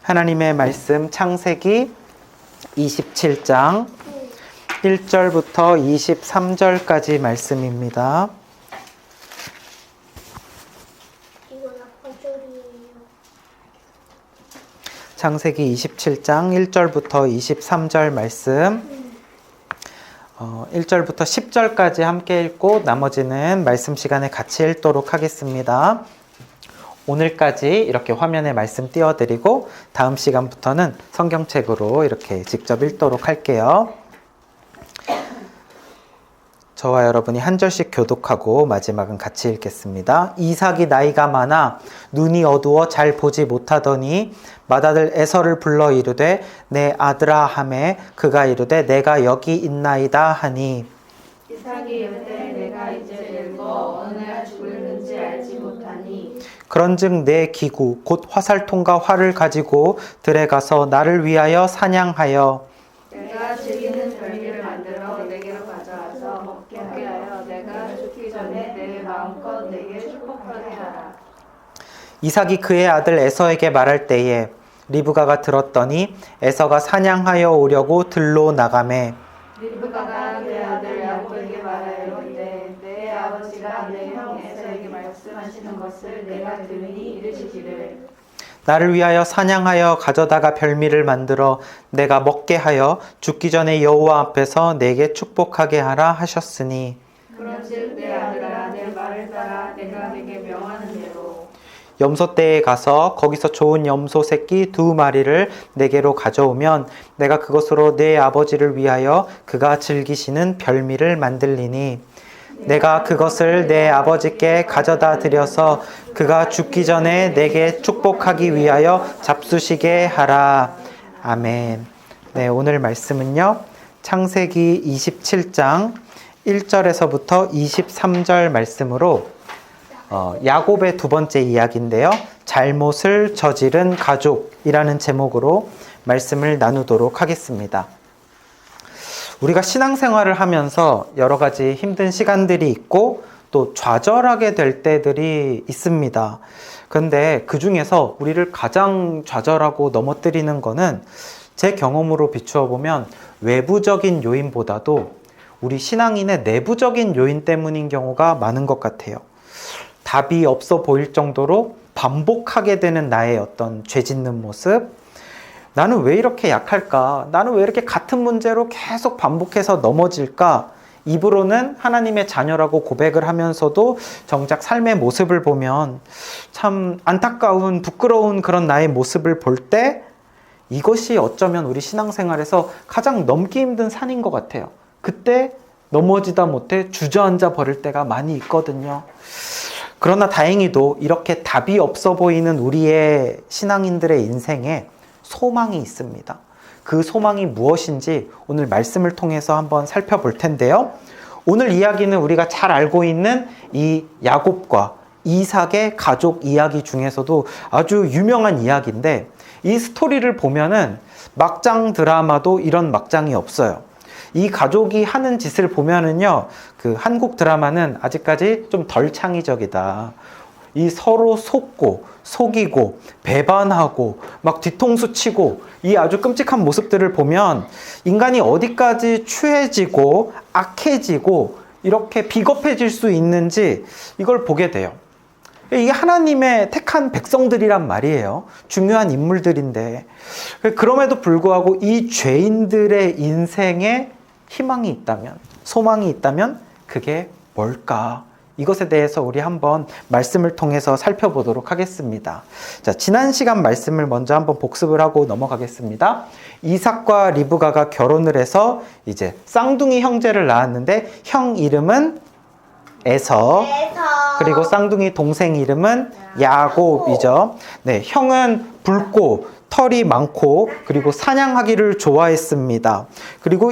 하나님의 말씀 창세기 27장 1절부터 23절까지 말씀입니다. 창세기 27장 1절부터 23절 말씀 1절부터 10절까지 함께 읽고 나머지는 말씀 시간에 같이 읽도록 하겠습니다. 오늘까지 이렇게 화면에 말씀 띄워드리고 다음 시간부터는 성경책으로 이렇게 직접 읽도록 할게요. 저와 여러분이 한 절씩 교독하고 마지막은 같이 읽겠습니다. 이삭이 나이가 많아 눈이 어두워 잘 보지 못하더니 맏아들 에서를 불러 이르되 내 아들아 하매 그가 이르되 내가 여기 있나이다 하니 이삭이 이르되 내가 이제 늙어 어느 날 죽을는지 알지 못하니 그런즉 내 기구 곧 화살통과 활을 가지고 들에 가서 나를 위하여 사냥하여 내가 즐기는 별미를 만들어 내게로 가져와서 먹게 하여 내가 죽기 전에 내 마음껏 내게 축복하게 하라. 이삭이 그의 아들 에서에게 말할 때에 리브가가 들었더니 에서가 사냥하여 오려고 들로 나가매 리브가가 내 아들 야곱에게 말하였는데 내 아버지가 내 형 에서에게 말씀하시는 것을 내가 들으니 이르시기를 나를 위하여 사냥하여 가져다가 별미를 만들어 내가 먹게 하여 죽기 전에 여호와 앞에서 내게 축복하게 하라 하셨으니 그런즉 내 아들아 내 말을 따라 내가 내게 명하는 대로 염소떼에 가서 거기서 좋은 염소 새끼 2마리를 내게로 가져오면 내가 그것으로 내 아버지를 위하여 그가 즐기시는 별미를 만들리니 내가 그것을 내 아버지께 가져다 드려서 그가 죽기 전에 내게 축복하기 위하여 잡수시게 하라. 아멘. 네, 오늘 말씀은요. 창세기 27장 1절에서부터 23절 말씀으로 야곱의 두 번째 이야기인데요. 잘못을 저지른 가족이라는 제목으로 말씀을 나누도록 하겠습니다. 우리가 신앙생활을 하면서 여러 가지 힘든 시간들이 있고 또 좌절하게 될 때들이 있습니다. 그런데 그 중에서 우리를 가장 좌절하고 넘어뜨리는 거는 제 경험으로 비추어 보면 외부적인 요인보다도 우리 신앙인의 내부적인 요인 때문인 경우가 많은 것 같아요. 답이 없어 보일 정도로 반복하게 되는 나의 어떤 죄 짓는 모습, 나는 왜 이렇게 약할까? 나는 왜 이렇게 같은 문제로 계속 반복해서 넘어질까? 입으로는 하나님의 자녀라고 고백을 하면서도 정작 삶의 모습을 보면 참 안타까운, 부끄러운 그런 나의 모습을 볼 때 이것이 어쩌면 우리 신앙생활에서 가장 넘기 힘든 산인 것 같아요. 그때 넘어지다 못해 주저앉아 버릴 때가 많이 있거든요. 그러나 다행히도 이렇게 답이 없어 보이는 우리의 신앙인들의 인생에 소망이 있습니다. 그 소망이 무엇인지 오늘 말씀을 통해서 한번 살펴볼 텐데요. 오늘 이야기는 우리가 잘 알고 있는 이 야곱과 이삭의 가족 이야기 중에서도 아주 유명한 이야기인데 이 스토리를 보면은 막장 드라마도 이런 막장이 없어요. 이 가족이 하는 짓을 보면은요, 그 한국 드라마는 아직까지 좀 덜 창의적이다. 이 서로 속고 속이고 배반하고 막 뒤통수 치고 이 아주 끔찍한 모습들을 보면 인간이 어디까지 추해지고 악해지고 이렇게 비겁해질 수 있는지 이걸 보게 돼요. 이게 하나님의 택한 백성들이란 말이에요. 중요한 인물들인데 그럼에도 불구하고 이 죄인들의 인생에 희망이 있다면, 소망이 있다면 그게 뭘까? 이것에 대해서 우리 한번 말씀을 통해서 살펴보도록 하겠습니다. 자, 지난 시간 말씀을 먼저 한번 복습을 하고 넘어가겠습니다. 이삭과 리브가가 결혼을 해서 이제 쌍둥이 형제를 낳았는데 형 이름은 에서, 그리고 쌍둥이 동생 이름은 야곱이죠. 네, 형은 붉고 털이 많고 그리고 사냥하기를 좋아했습니다. 그리고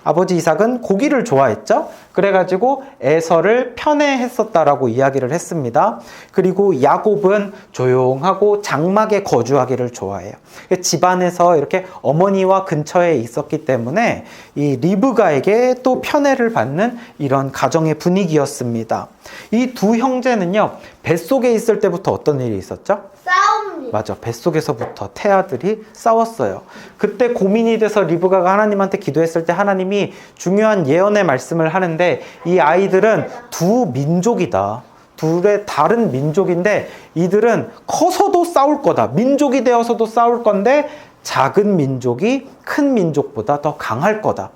아버지 이삭은 고기를 좋아했죠. 그래가지고 에서를 편애했었다라고 이야기를 했습니다. 그리고 야곱은 조용하고 장막에 거주하기를 좋아해요. 집안에서 이렇게 어머니와 근처에 있었기 때문에 이 리브가에게 또 편애를 받는 이런 가정의 분위기였습니다. 이 두 형제는요, 뱃속에 있을 때부터 어떤 일이 있었죠? 싸웁니다. 맞아. 뱃속에서부터 태아들이 싸웠어요. 그때 고민이 돼서 리브가가 하나님한테 기도했을 때 하나님이 중요한 예언의 말씀을 하는데 이 아이들은 두 민족이다. 둘의 다른 민족인데 이들은 커서도 싸울 거다. 민족이 되어서도 싸울 건데 작은 민족이 큰 민족보다 더 강할 거다.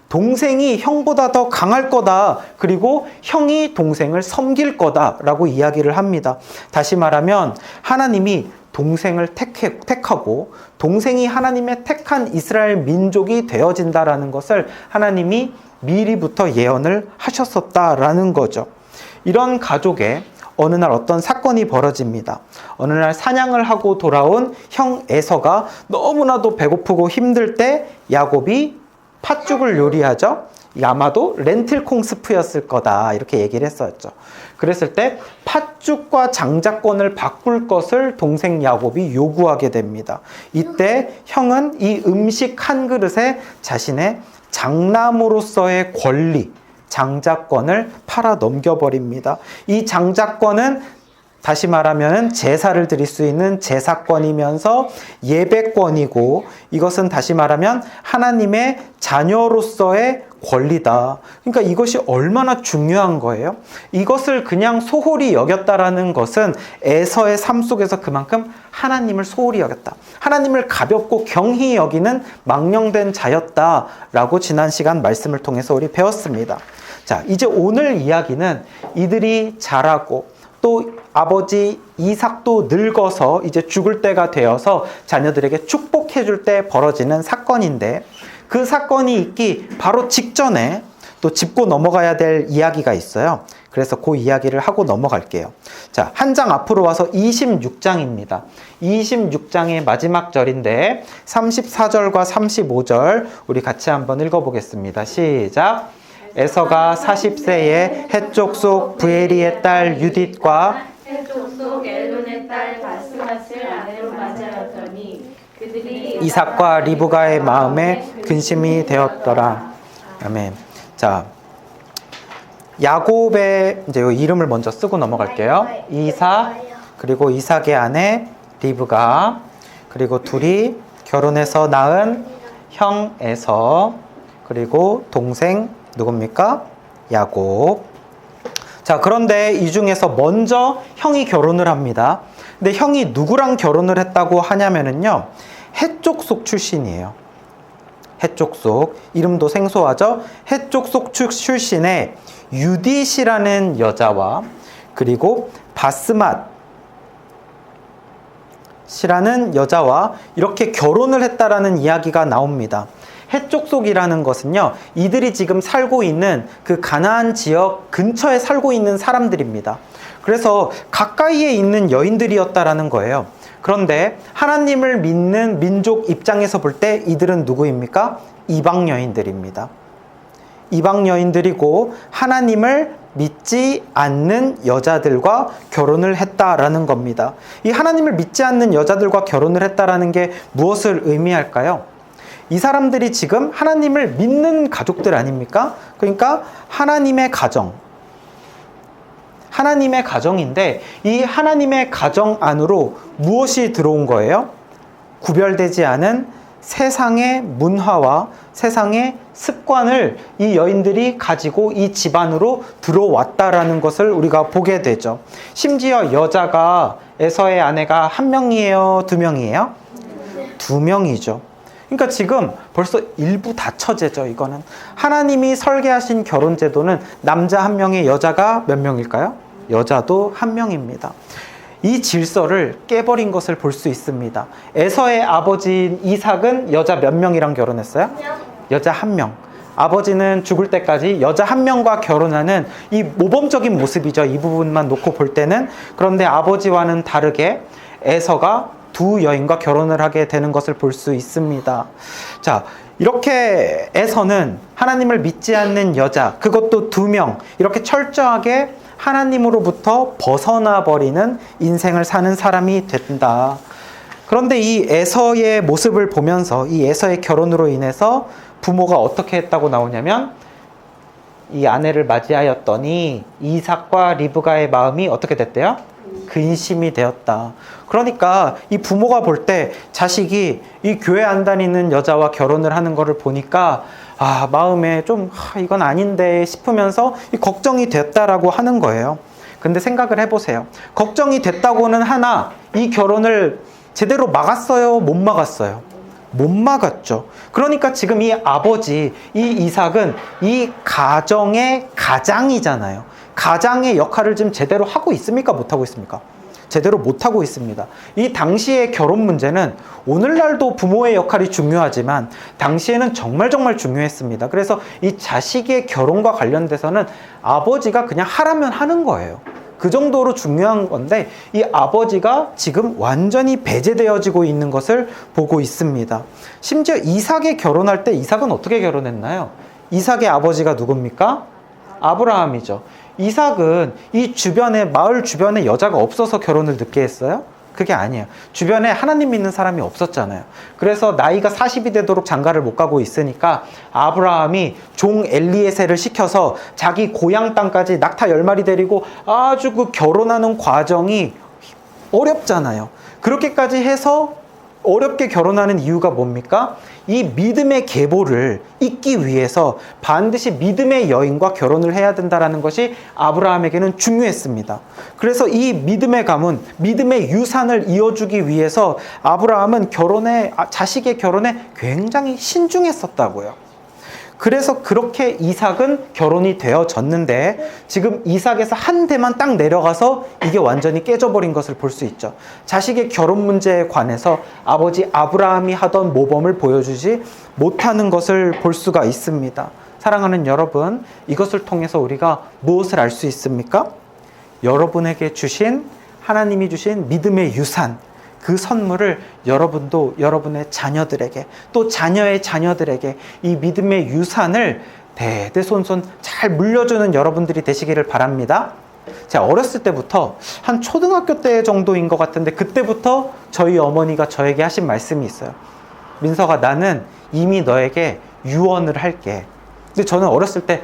동생이 형보다 더 강할 거다. 그리고 형이 동생을 섬길 거다라고 이야기를 합니다. 다시 말하면 하나님이 동생을 택하고 동생이 하나님의 택한 이스라엘 민족이 되어진다라는 것을 하나님이 미리부터 예언을 하셨었다라는 거죠. 이런 가족에 어느 날 어떤 사건이 벌어집니다. 어느 날 사냥을 하고 돌아온 형 에서가 너무나도 배고프고 힘들 때 야곱이 팥죽을 요리하죠. 아마도 렌틸콩 스프였을 거다 이렇게 얘기를 했었죠. 그랬을 때 팥죽과 장자권을 바꿀 것을 동생 야곱이 요구하게 됩니다. 이때 형은 이 음식 한 그릇에 자신의 장남으로서의 권리, 장자권을 팔아 넘겨버립니다. 이 장자권은 다시 말하면 제사를 드릴 수 있는 제사권이면서 예배권이고 이것은 다시 말하면 하나님의 자녀로서의 권리다. 그러니까 이것이 얼마나 중요한 거예요. 이것을 그냥 소홀히 여겼다라는 것은 에서의 삶 속에서 그만큼 하나님을 소홀히 여겼다. 하나님을 가볍고 경히 여기는 망령된 자였다라고 지난 시간 말씀을 통해서 우리 배웠습니다. 자, 이제 오늘 이야기는 이들이 자라고 또 아버지 이삭도 늙어서 이제 죽을 때가 되어서 자녀들에게 축복해 줄 때 벌어지는 사건인데 그 사건이 있기 바로 직전에 또 짚고 넘어가야 될 이야기가 있어요. 그래서 그 이야기를 하고 넘어갈게요. 자, 한 장 앞으로 와서 26장입니다. 26장의 마지막 절인데 34절과 35절 우리 같이 한번 읽어보겠습니다. 시작! 에서가 40세에 헷족 속 부에리의 딸 유딧과 헷족 속 엘론의 딸 바스맛을 아내로 맞이하였더니 그들이 이삭과 리브가의 마음에 근심이 되었더라. 아멘. 자, 야곱의 이제 이 이름을 먼저 쓰고 넘어갈게요. 이삭, 그리고 이삭의 아내 리브가, 그리고 둘이 결혼해서 낳은 형 에서, 그리고 동생 누굽니까? 야곱. 자, 그런데 이 중에서 먼저 형이 결혼을 합니다. 근데 형이 누구랑 결혼을 했다고 하냐면은요, 헷족 속 출신이에요. 헷족 속. 이름도 생소하죠? 헷족 속 출신의 유딧이라는 여자와 그리고 바스맛이라는 여자와 이렇게 결혼을 했다라는 이야기가 나옵니다. 헷족 속이라는 것은요, 이들이 지금 살고 있는 그 가나안 지역 근처에 살고 있는 사람들입니다. 그래서 가까이에 있는 여인들이었다라는 거예요. 그런데 하나님을 믿는 민족 입장에서 볼 때 이들은 누구입니까? 이방 여인들입니다. 이방 여인들이고 하나님을 믿지 않는 여자들과 결혼을 했다라는 겁니다. 이 하나님을 믿지 않는 여자들과 결혼을 했다라는 게 무엇을 의미할까요? 이 사람들이 지금 하나님을 믿는 가족들 아닙니까? 그러니까 하나님의 가정인데 이 하나님의 가정 안으로 무엇이 들어온 거예요? 구별되지 않은 세상의 문화와 세상의 습관을 이 여인들이 가지고 이 집안으로 들어왔다라는 것을 우리가 보게 되죠. 심지어 여자가 에서의 아내가 한 명이에요? 두 명이에요? 두 명이죠. 그러니까 지금 벌써 일부 다처제죠. 이거는 하나님이 설계하신 결혼제도는 남자 한 명에 여자가 몇 명일까요? 여자도 한 명입니다. 이 질서를 깨버린 것을 볼 수 있습니다. 에서의 아버지인 이삭은 여자 몇 명이랑 결혼했어요? 여자 한 명. 아버지는 죽을 때까지 여자 한 명과 결혼하는 이 모범적인 모습이죠. 이 부분만 놓고 볼 때는. 그런데 아버지와는 다르게 에서가 두 여인과 결혼을 하게 되는 것을 볼 수 있습니다. 자, 이렇게 에서는 하나님을 믿지 않는 여자, 그것도 두 명, 이렇게 철저하게 하나님으로부터 벗어나 버리는 인생을 사는 사람이 된다. 그런데 이 에서의 모습을 보면서 이 에서의 결혼으로 인해서 부모가 어떻게 했다고 나오냐면 이 아내를 맞이하였더니 이삭과 리브가의 마음이 어떻게 됐대요? 근심이 되었다. 그러니까 이 부모가 볼 때 자식이 이 교회 안 다니는 여자와 결혼을 하는 거를 보니까 마음에 좀 이건 아닌데 싶으면서 이 걱정이 됐다라고 하는 거예요. 근데 생각을 해보세요. 걱정이 됐다고는 하나 이 결혼을 제대로 막았어요? 못 막았어요? 못 막았죠. 그러니까 지금 이 아버지, 이 이삭은 이 가정의 가장이잖아요. 가장의 역할을 지금 제대로 하고 있습니까? 못하고 있습니까? 제대로 못하고 있습니다. 이 당시의 결혼 문제는 오늘날도 부모의 역할이 중요하지만 당시에는 정말 중요했습니다. 그래서 이 자식의 결혼과 관련돼서는 아버지가 그냥 하라면 하는 거예요. 그 정도로 중요한 건데 이 아버지가 지금 완전히 배제되어지고 있는 것을 보고 있습니다. 심지어 이삭이 결혼할 때 이삭은 어떻게 결혼했나요? 이삭의 아버지가 누굽니까? 아브라함이죠. 이삭은 이 주변에 마을 주변에 여자가 없어서 결혼을 늦게 했어요? 그게 아니에요. 주변에 하나님 믿는 사람이 없었잖아요. 그래서 나이가 40이 되도록 장가를 못 가고 있으니까 아브라함이 종 엘리에셀을 시켜서 자기 고향 땅까지 낙타 10마리 데리고 아주 그 결혼하는 과정이 어렵잖아요. 그렇게까지 해서 어렵게 결혼하는 이유가 뭡니까? 이 믿음의 계보를 잇기 위해서 반드시 믿음의 여인과 결혼을 해야 된다는 것이 아브라함에게는 중요했습니다. 그래서 이 믿음의 가문, 믿음의 유산을 이어주기 위해서 아브라함은 자식의 결혼에 굉장히 신중했었다고요. 그래서 그렇게 이삭은 결혼이 되어졌는데 지금 이삭에서 한 대만 딱 내려가서 이게 완전히 깨져버린 것을 볼 수 있죠. 자식의 결혼 문제에 관해서 아버지 아브라함이 하던 모범을 보여주지 못하는 것을 볼 수가 있습니다. 사랑하는 여러분, 이것을 통해서 우리가 무엇을 알 수 있습니까? 여러분에게 주신 하나님이 주신 믿음의 유산, 그 선물을 여러분도 여러분의 자녀들에게 또 자녀의 자녀들에게 이 믿음의 유산을 대대손손 잘 물려주는 여러분들이 되시기를 바랍니다. 제가 어렸을 때부터 한 초등학교 때 정도인 것 같은데 그때부터 저희 어머니가 저에게 하신 말씀이 있어요. 민서가 나는 이미 너에게 유언을 할게. 근데 저는 어렸을 때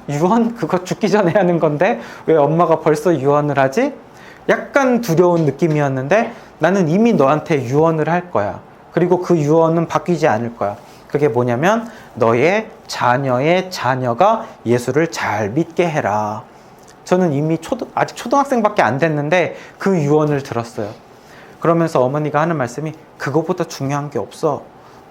유언? 그거 죽기 전에 하는 건데 왜 엄마가 벌써 유언을 하지? 약간 두려운 느낌이었는데 나는 이미 너한테 유언을 할 거야. 그리고 그 유언은 바뀌지 않을 거야. 그게 뭐냐면 너의 자녀의 자녀가 예수를 잘 믿게 해라. 저는 이미 아직 초등학생밖에 안 됐는데 그 유언을 들었어요. 그러면서 어머니가 하는 말씀이 그것보다 중요한 게 없어.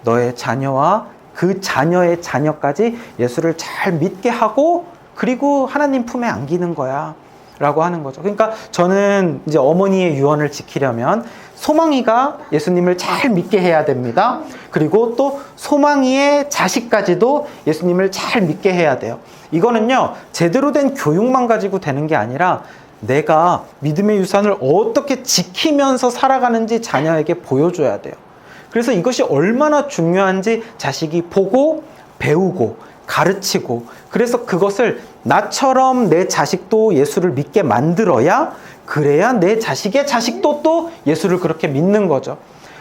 너의 자녀와 그 자녀의 자녀까지 예수를 잘 믿게 하고 그리고 하나님 품에 안기는 거야. 라고 하는 거죠. 그러니까 저는 이제 어머니의 유언을 지키려면 소망이가 예수님을 잘 믿게 해야 됩니다. 그리고 또 소망이의 자식까지도 예수님을 잘 믿게 해야 돼요. 이거는요, 제대로 된 교육만 가지고 되는 게 아니라 내가 믿음의 유산을 어떻게 지키면서 살아가는지 자녀에게 보여줘야 돼요. 그래서 이것이 얼마나 중요한지 자식이 보고 배우고 가르치고 그래서 그것을 나처럼 내 자식도 예수를 믿게 만들어야 그래야 내 자식의 자식도 또 예수를 그렇게 믿는 거죠.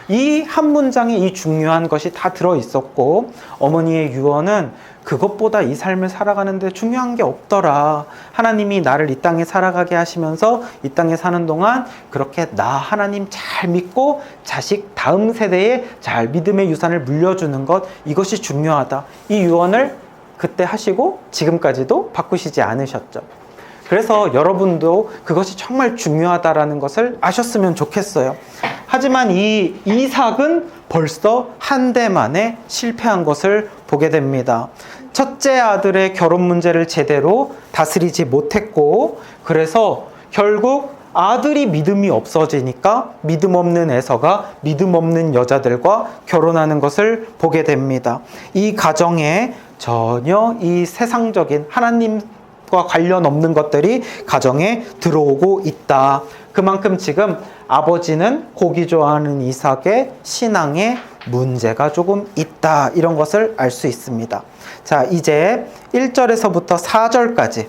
이 한 문장에 이 중요한 것이 다 들어있었고 어머니의 유언은 그것보다 이 삶을 살아가는데 중요한 게 없더라. 하나님이 나를 이 땅에 살아가게 하시면서 이 땅에 사는 동안 그렇게 나 하나님 잘 믿고 자식 다음 세대에 잘 믿음의 유산을 물려주는 것 이것이 중요하다. 이 유언을 그때 하시고 지금까지도 바꾸시지 않으셨죠. 그래서 여러분도 그것이 정말 중요하다라는 것을 아셨으면 좋겠어요. 하지만 이 이삭은 벌써 한 대 만에 실패한 것을 보게 됩니다. 첫째 아들의 결혼 문제를 제대로 다스리지 못했고 그래서 결국 아들이 믿음이 없어지니까 믿음 없는 에서가 믿음 없는 여자들과 결혼하는 것을 보게 됩니다. 이 가정에 전혀 이 세상적인 하나님과 관련 없는 것들이 가정에 들어오고 있다. 그만큼 지금 아버지는 고기 좋아하는 이삭의 신앙에 문제가 조금 있다. 이런 것을 알 수 있습니다. 자, 이제 1절에서부터 4절까지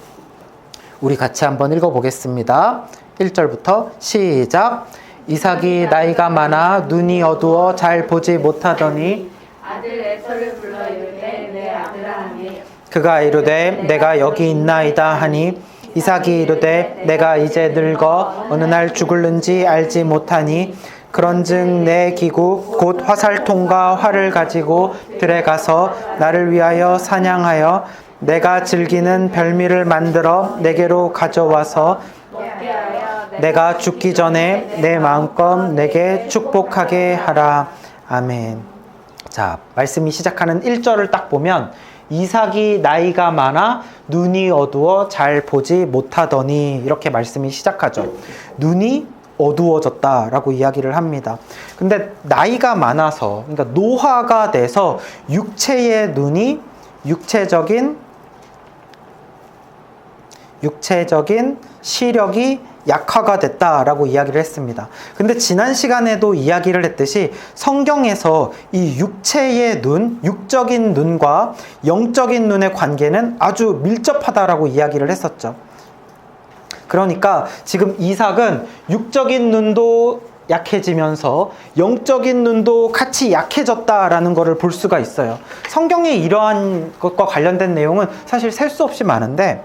우리 같이 한번 읽어보겠습니다. 1절부터 시작. 이삭이 나이가 많아 눈이 어두워 잘 보지 못하더니 아들 에서를 불러 이르되 내 아들아 하니 그가 이르되 내가 여기 있나이다 하니 이삭이 이르되 내가 이제 늙어 어느 날 죽을는지 알지 못하니 그런즉 내 기구 곧 화살통과 활을 가지고 들에 가서 나를 위하여 사냥하여 내가 즐기는 별미를 만들어 내게로 가져와서 내가 죽기 전에 내 마음껏 내게 축복하게 하라. 아멘. 자, 말씀이 시작하는 1절을 딱 보면 이삭이 나이가 많아 눈이 어두워 잘 보지 못하더니 이렇게 말씀이 시작하죠. 눈이 어두워졌다라고 이야기를 합니다. 근데 나이가 많아서, 그러니까 노화가 돼서 육체의 눈이 육체적인 시력이 약화가 됐다라고 이야기를 했습니다. 근데 지난 시간에도 이야기를 했듯이 성경에서 이 육체의 눈, 육적인 눈과 영적인 눈의 관계는 아주 밀접하다라고 이야기를 했었죠. 그러니까 지금 이삭은 육적인 눈도 약해지면서 영적인 눈도 같이 약해졌다라는 것을 볼 수가 있어요. 성경에 이러한 것과 관련된 내용은 사실 셀 수 없이 많은데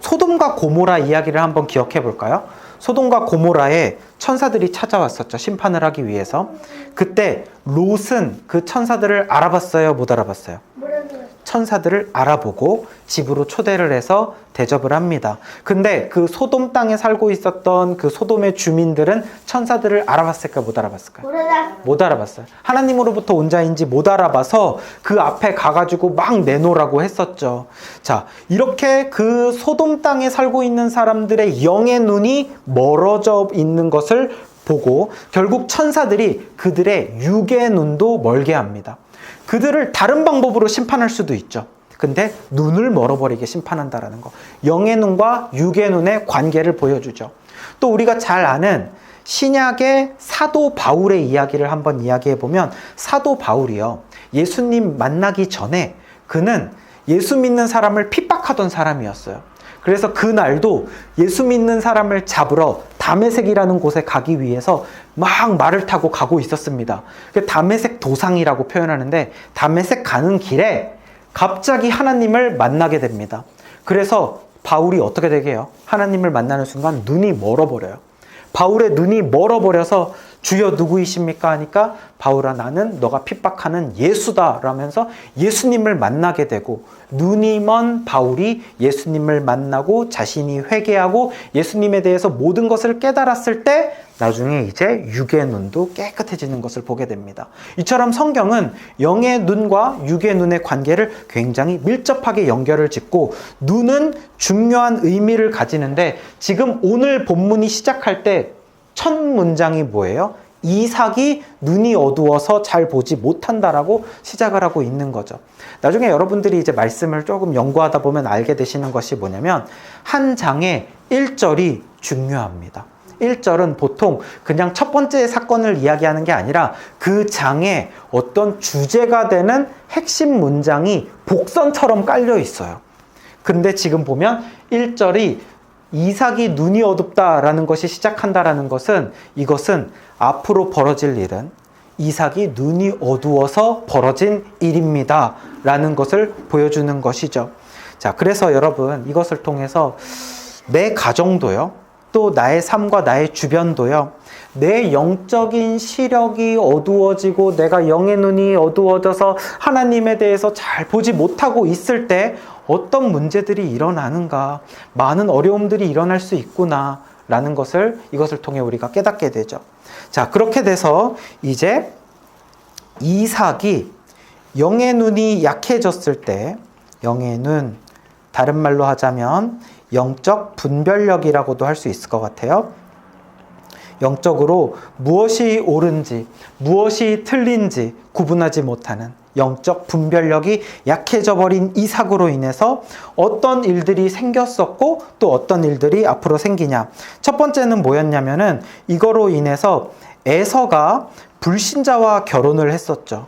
소돔과 고모라 이야기를 한번 기억해 볼까요? 소돔과 고모라에 천사들이 찾아왔었죠. 심판을 하기 위해서. 그때 롯은 그 천사들을 알아봤어요? 못 알아봤어요? 천사들을 알아보고 집으로 초대를 해서 대접을 합니다. 근데 그 소돔 땅에 살고 있었던 그 소돔의 주민들은 천사들을 알아봤을까 못 알아봤을까요? 못 알아봤어요. 하나님으로부터 온 자인지 못 알아봐서 그 앞에 가가지고 막 내놓으라고 했었죠. 자, 이렇게 그 소돔 땅에 살고 있는 사람들의 영의 눈이 멀어져 있는 것을 보고 결국 천사들이 그들의 육의 눈도 멀게 합니다. 그들을 다른 방법으로 심판할 수도 있죠. 근데 눈을 멀어버리게 심판한다라는 거. 영의 눈과 육의 눈의 관계를 보여주죠. 또 우리가 잘 아는 신약의 사도 바울의 이야기를 한번 이야기해보면 사도 바울이요. 예수님 만나기 전에 그는 예수 믿는 사람을 핍박하던 사람이었어요. 그래서 그날도 예수 믿는 사람을 잡으러 다메섹이라는 곳에 가기 위해서 막 말을 타고 가고 있었습니다. 다메섹 도상이라고 표현하는데 다메섹 가는 길에 갑자기 하나님을 만나게 됩니다. 그래서 바울이 어떻게 되게 해요? 하나님을 만나는 순간 눈이 멀어버려요. 바울의 눈이 멀어버려서 주여 누구이십니까? 하니까 바울아 나는 너가 핍박하는 예수다 라면서 예수님을 만나게 되고 눈이 먼 바울이 예수님을 만나고 자신이 회개하고 예수님에 대해서 모든 것을 깨달았을 때 나중에 이제 육의 눈도 깨끗해지는 것을 보게 됩니다. 이처럼 성경은 영의 눈과 육의 눈의 관계를 굉장히 밀접하게 연결을 짓고 눈은 중요한 의미를 가지는데 지금 오늘 본문이 시작할 때 첫 문장이 뭐예요? 이삭이 눈이 어두워서 잘 보지 못한다라고 시작을 하고 있는 거죠. 나중에 여러분들이 이제 말씀을 조금 연구하다 보면 알게 되시는 것이 뭐냐면 한 장의 1절이 중요합니다. 1절은 보통 그냥 첫 번째 사건을 이야기하는 게 아니라 그 장에 어떤 주제가 되는 핵심 문장이 복선처럼 깔려 있어요. 근데 지금 보면 1절이 이삭이 눈이 어둡다라는 것이 시작한다라는 것은 이것은 앞으로 벌어질 일은 이삭이 눈이 어두워서 벌어진 일입니다 라는 것을 보여주는 것이죠. 자, 그래서 여러분 이것을 통해서 내 가정도요, 또 나의 삶과 나의 주변도요, 내 영적인 시력이 어두워지고 내가 영의 눈이 어두워져서 하나님에 대해서 잘 보지 못하고 있을 때 어떤 문제들이 일어나는가, 많은 어려움들이 일어날 수 있구나 라는 것을 이것을 통해 우리가 깨닫게 되죠. 자, 그렇게 돼서 이제 이삭이 영의 눈이 약해졌을 때 영의 눈, 다른 말로 하자면 영적 분별력이라고도 할 수 있을 것 같아요. 영적으로 무엇이 옳은지 무엇이 틀린지 구분하지 못하는 영적 분별력이 약해져 버린 이삭으로 인해서 어떤 일들이 생겼었고 또 어떤 일들이 앞으로 생기냐. 첫 번째는 뭐였냐면은 이거로 인해서 에서가 불신자와 결혼을 했었죠.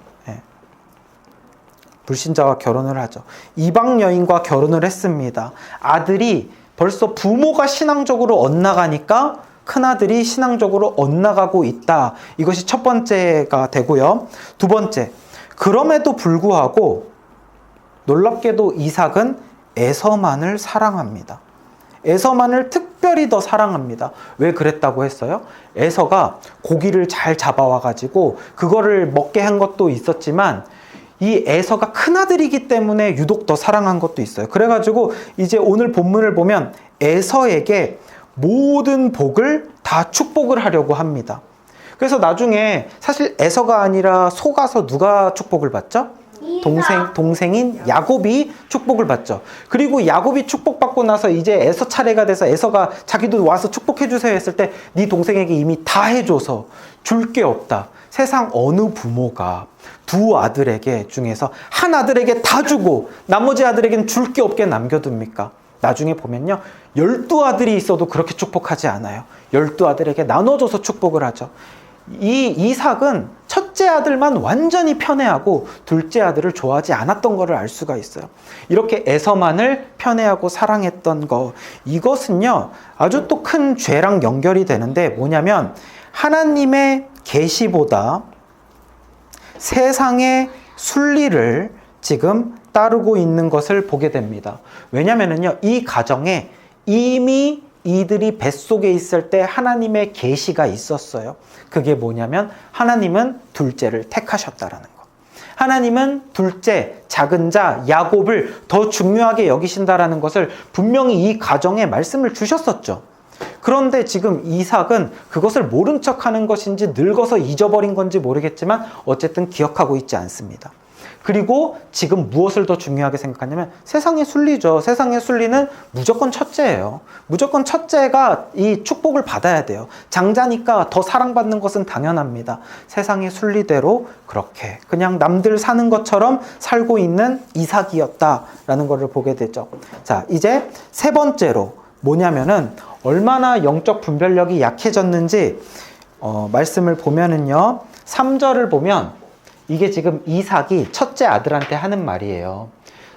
불신자와 결혼을 하죠. 이방 여인과 결혼을 했습니다. 아들이 벌써 부모가 신앙적으로 엇나가니까 큰아들이 신앙적으로 엇나가고 있다. 이것이 첫 번째가 되고요. 두 번째, 그럼에도 불구하고 놀랍게도 이삭은 에서만을 사랑합니다. 에서만을 특별히 더 사랑합니다. 왜 그랬다고 했어요? 에서가 고기를 잘 잡아와가지고 그거를 먹게 한 것도 있었지만 이 에서가 큰아들이기 때문에 유독 더 사랑한 것도 있어요. 그래가지고 이제 오늘 본문을 보면 에서에게 모든 복을 다 축복을 하려고 합니다. 그래서 나중에 사실 에서가 아니라 속아서 누가 축복을 받죠? 동생인 야곱이 축복을 받죠. 그리고 야곱이 축복받고 나서 이제 에서 차례가 돼서 에서가 자기도 와서 축복해 주세요 했을 때 네 동생에게 이미 다 해줘서 줄 게 없다. 세상 어느 부모가 두 아들에게 중에서 한 아들에게 다 주고 나머지 아들에게는 줄 게 없게 남겨둡니까? 나중에 보면요, 12아들이 있어도 그렇게 축복하지 않아요. 12아들에게 나눠줘서 축복을 하죠. 이 이삭은 첫째 아들만 완전히 편애하고 둘째 아들을 좋아하지 않았던 것을 알 수가 있어요. 이렇게 에서만을 편애하고 사랑했던 거, 이것은요 아주 또 큰 죄랑 연결이 되는데 뭐냐면 하나님의 계시보다 세상의 순리를 지금 따르고 있는 것을 보게 됩니다. 왜냐면은요, 이 가정에 이미 이들이 뱃속에 있을 때 하나님의 계시가 있었어요. 그게 뭐냐면 하나님은 둘째를 택하셨다라는 거. 하나님은 둘째, 작은 자 야곱을 더 중요하게 여기신다라는 것을 분명히 이 가정에 말씀을 주셨었죠. 그런데 지금 이삭은 그것을 모른 척하는 것인지 늙어서 잊어버린 건지 모르겠지만 어쨌든 기억하고 있지 않습니다. 그리고 지금 무엇을 더 중요하게 생각하냐면 세상의 순리죠. 세상의 순리는 무조건 첫째예요. 무조건 첫째가 이 축복을 받아야 돼요. 장자니까 더 사랑받는 것은 당연합니다. 세상의 순리대로 그렇게 그냥 남들 사는 것처럼 살고 있는 이삭이었다라는 것을 보게 되죠. 자, 이제 세 번째로 뭐냐면은 얼마나 영적 분별력이 약해졌는지 말씀을 보면은요, 3절을 보면 이게 지금 이삭이 첫째 아들한테 하는 말이에요.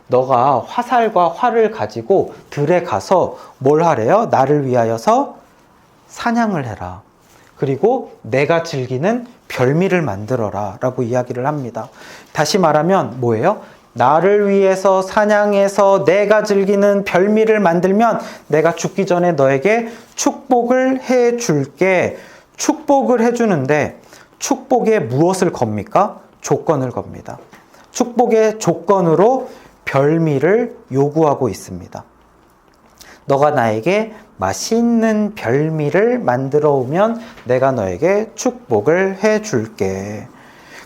너가 화살과 활을 가지고 들에 가서 뭘 하래요? 나를 위하여서 사냥을 해라. 그리고 내가 즐기는 별미를 만들어라 라고 이야기를 합니다. 다시 말하면 뭐예요? 나를 위해서 사냥해서 내가 즐기는 별미를 만들면 내가 죽기 전에 너에게 축복을 해줄게. 축복을 해주는데 축복에 무엇을 겁니까? 조건을 겁니다. 축복의 조건으로 별미를 요구하고 있습니다. 너가 나에게 맛있는 별미를 만들어 오면 내가 너에게 축복을 해줄게.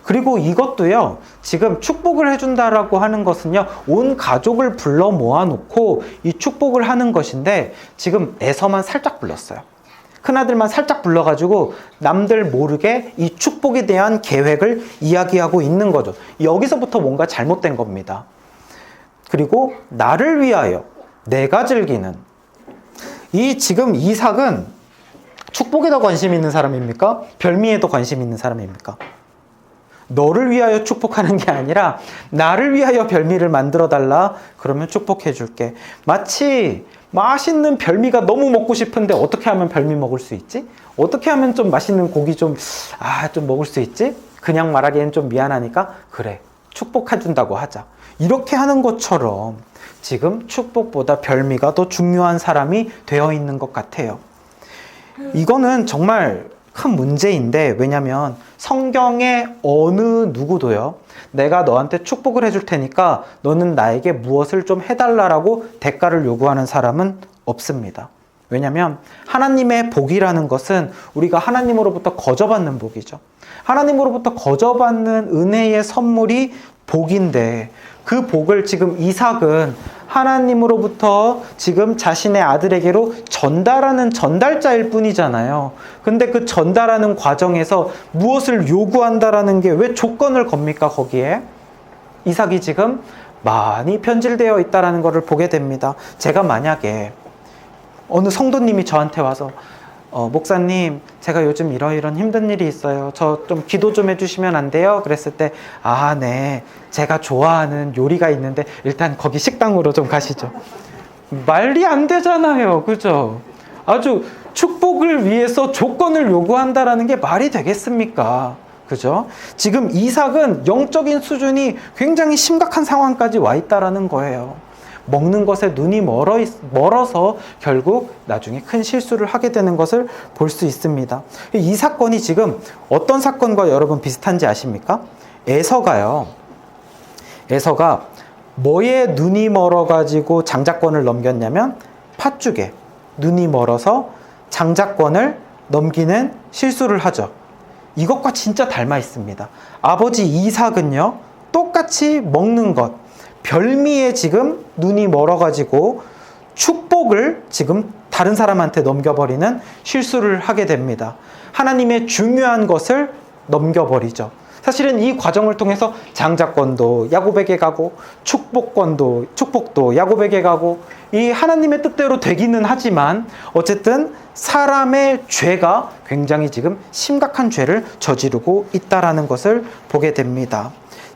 그리고 이것도요, 지금 축복을 해준다라고 하는 것은요, 온 가족을 불러 모아놓고 이 축복을 하는 것인데 지금 에서만 살짝 불렀어요. 큰아들만 살짝 불러가지고 남들 모르게 이 축복에 대한 계획을 이야기하고 있는 거죠. 여기서부터 뭔가 잘못된 겁니다. 그리고 나를 위하여 내가 즐기는, 이 지금 이삭은 축복에 더 관심 있는 사람입니까? 별미에 더 관심 있는 사람입니까? 너를 위하여 축복하는 게 아니라 나를 위하여 별미를 만들어 달라. 그러면 축복해 줄게. 마치 맛있는 별미가 너무 먹고 싶은데 어떻게 하면 별미 먹을 수 있지? 어떻게 하면 좀 맛있는 고기 좀 먹을 수 있지? 그냥 말하기엔 좀 미안하니까 그래, 축복해 준다고 하자. 이렇게 하는 것처럼 지금 축복보다 별미가 더 중요한 사람이 되어 있는 것 같아요. 이거는 정말 큰 문제인데, 왜냐면 성경의 어느 누구도요, 내가 너한테 축복을 해줄 테니까 너는 나에게 무엇을 좀 해달라고 대가를 요구하는 사람은 없습니다. 왜냐면 하나님의 복이라는 것은 우리가 하나님으로부터 거저받는 복이죠. 하나님으로부터 거저받는 은혜의 선물이 복인데, 그 복을 지금 이삭은 하나님으로부터 지금 자신의 아들에게로 전달하는 전달자일 뿐이잖아요. 근데 그 전달하는 과정에서 무엇을 요구한다라는 게 왜 조건을 겁니까? 거기에 이삭이 지금 많이 편질되어 있다라는 것을 보게 됩니다. 제가 만약에 어느 성도님이 저한테 와서 목사님, 제가 요즘 이런 힘든 일이 있어요. 저 좀 기도 좀 해주시면 안 돼요? 그랬을 때, 네, 제가 좋아하는 요리가 있는데 일단 거기 식당으로 좀 가시죠. 말이 안 되잖아요. 그죠? 아주 축복을 위해서 조건을 요구한다라는 게 말이 되겠습니까? 그죠? 지금 이삭은 영적인 수준이 굉장히 심각한 상황까지 와 있다라는 거예요. 먹는 것에 눈이 멀어서 결국 나중에 큰 실수를 하게 되는 것을 볼 수 있습니다. 이 사건이 지금 어떤 사건과 여러분 비슷한지 아십니까? 에서가 뭐에 눈이 멀어가지고 장자권을 넘겼냐면 팥죽에 눈이 멀어서 장자권을 넘기는 실수를 하죠. 이것과 진짜 닮아 있습니다. 아버지 이삭은요, 똑같이 먹는 것, 별미에 지금 눈이 멀어가지고 축복을 지금 다른 사람한테 넘겨버리는 실수를 하게 됩니다. 하나님의 중요한 것을 넘겨버리죠. 사실은 이 과정을 통해서 장자권도 야곱에게 가고 축복도 야곱에게 가고 이 하나님의 뜻대로 되기는 하지만 어쨌든 사람의 죄가 굉장히 지금 심각한 죄를 저지르고 있다라는 것을 보게 됩니다.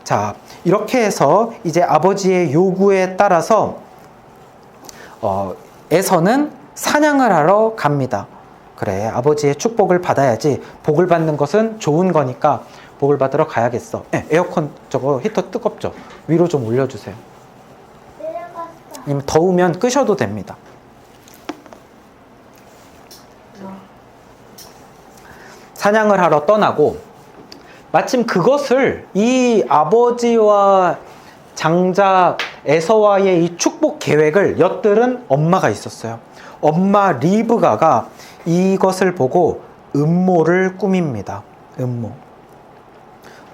자, 이렇게 해서 이제 아버지의 요구에 따라서 에서는 사냥을 하러 갑니다. 그래, 아버지의 축복을 받아야지. 복을 받는 것은 좋은 거니까 복을 받으러 가야겠어. 네, 에어컨 저거 히터 뜨겁죠? 위로 좀 올려주세요. 아니면 더우면 끄셔도 됩니다. 사냥을 하러 떠나고 마침 그것을 이 아버지와 장자 에서와의 이 축복 계획을 엿들은 엄마가 있었어요. 엄마 리브가가 이것을 보고 음모를 꾸밉니다. 음모.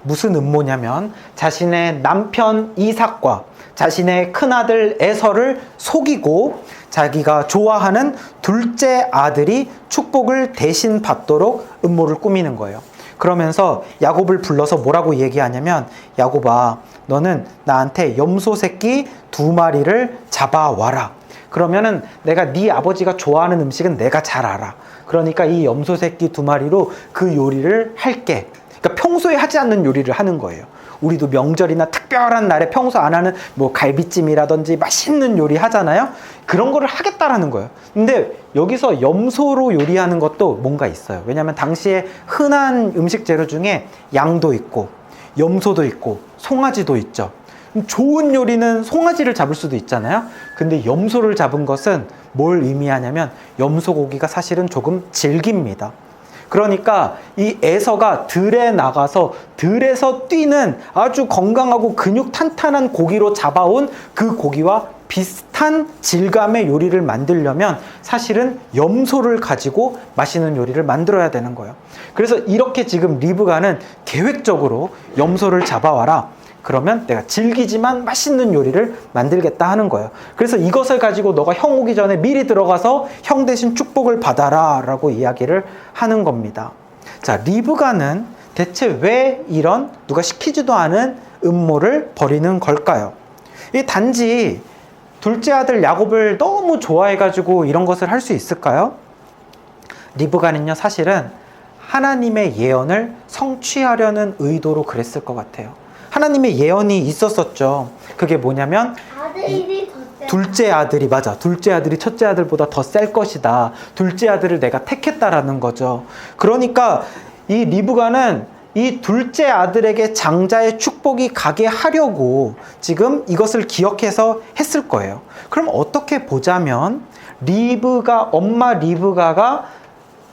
무슨 음모냐면 자신의 남편 이삭과 자신의 큰아들 에서를 속이고 자기가 좋아하는 둘째 아들이 축복을 대신 받도록 음모를 꾸미는 거예요. 그러면서 야곱을 불러서 뭐라고 얘기하냐면, 야곱아, 너는 나한테 염소 새끼 2마리를 잡아와라. 그러면은 내가 네 아버지가 좋아하는 음식은 내가 잘 알아. 그러니까 이 염소 새끼 2마리로 그 요리를 할게. 그러니까 평소에 하지 않는 요리를 하는 거예요. 우리도 명절이나 특별한 날에 평소 안 하는 뭐 갈비찜이라든지 맛있는 요리 하잖아요. 그런 거를 하겠다라는 거예요. 근데 여기서 염소로 요리하는 것도 뭔가 있어요. 왜냐하면 당시에 흔한 음식 재료 중에 양도 있고 염소도 있고 송아지도 있죠. 좋은 요리는 송아지를 잡을 수도 있잖아요. 근데 염소를 잡은 것은 뭘 의미하냐면 염소 고기가 사실은 조금 질깁니다. 그러니까 이 에서가 들에 나가서 들에서 뛰는 아주 건강하고 근육 탄탄한 고기로 잡아온 그 고기와 비슷한 질감의 요리를 만들려면 사실은 염소를 가지고 맛있는 요리를 만들어야 되는 거예요. 그래서 이렇게 지금 리브가는 계획적으로 염소를 잡아와라. 그러면 내가 질기지만 맛있는 요리를 만들겠다 하는 거예요. 그래서 이것을 가지고 너가 형 오기 전에 미리 들어가서 형 대신 축복을 받아라 라고 이야기를 하는 겁니다. 자, 리브가는 대체 왜 이런 누가 시키지도 않은 음모를 벌이는 걸까요? 이 단지 둘째 아들 야곱을 너무 좋아해가지고 이런 것을 할 수 있을까요? 리브가는요, 사실은 하나님의 예언을 성취하려는 의도로 그랬을 것 같아요. 하나님의 예언이 있었었죠. 그게 뭐냐면 둘째 아들이 첫째 아들보다 더 셀 것이다. 둘째 아들을 내가 택했다라는 거죠. 그러니까 이 리브가는 이 둘째 아들에게 장자의 축복이 가게 하려고 지금 이것을 기억해서 했을 거예요. 그럼 어떻게 보자면 엄마 리브가가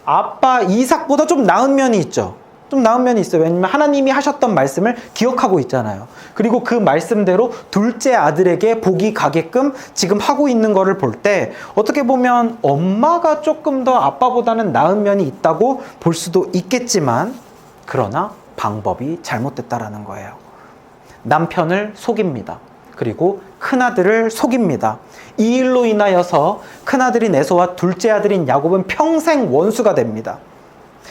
아빠 이삭보다 좀 나은 면이 있죠. 좀 나은 면이 있어요. 왜냐면 하나님이 하셨던 말씀을 기억하고 있잖아요. 그리고 그 말씀대로 둘째 아들에게 복이 가게끔 지금 하고 있는 거를 볼 때 어떻게 보면 엄마가 조금 더 아빠보다는 나은 면이 있다고 볼 수도 있겠지만, 그러나 방법이 잘못됐다라는 거예요. 남편을 속입니다. 그리고 큰아들을 속입니다. 이 일로 인하여서 큰아들인 에서와 둘째 아들인 야곱은 평생 원수가 됩니다.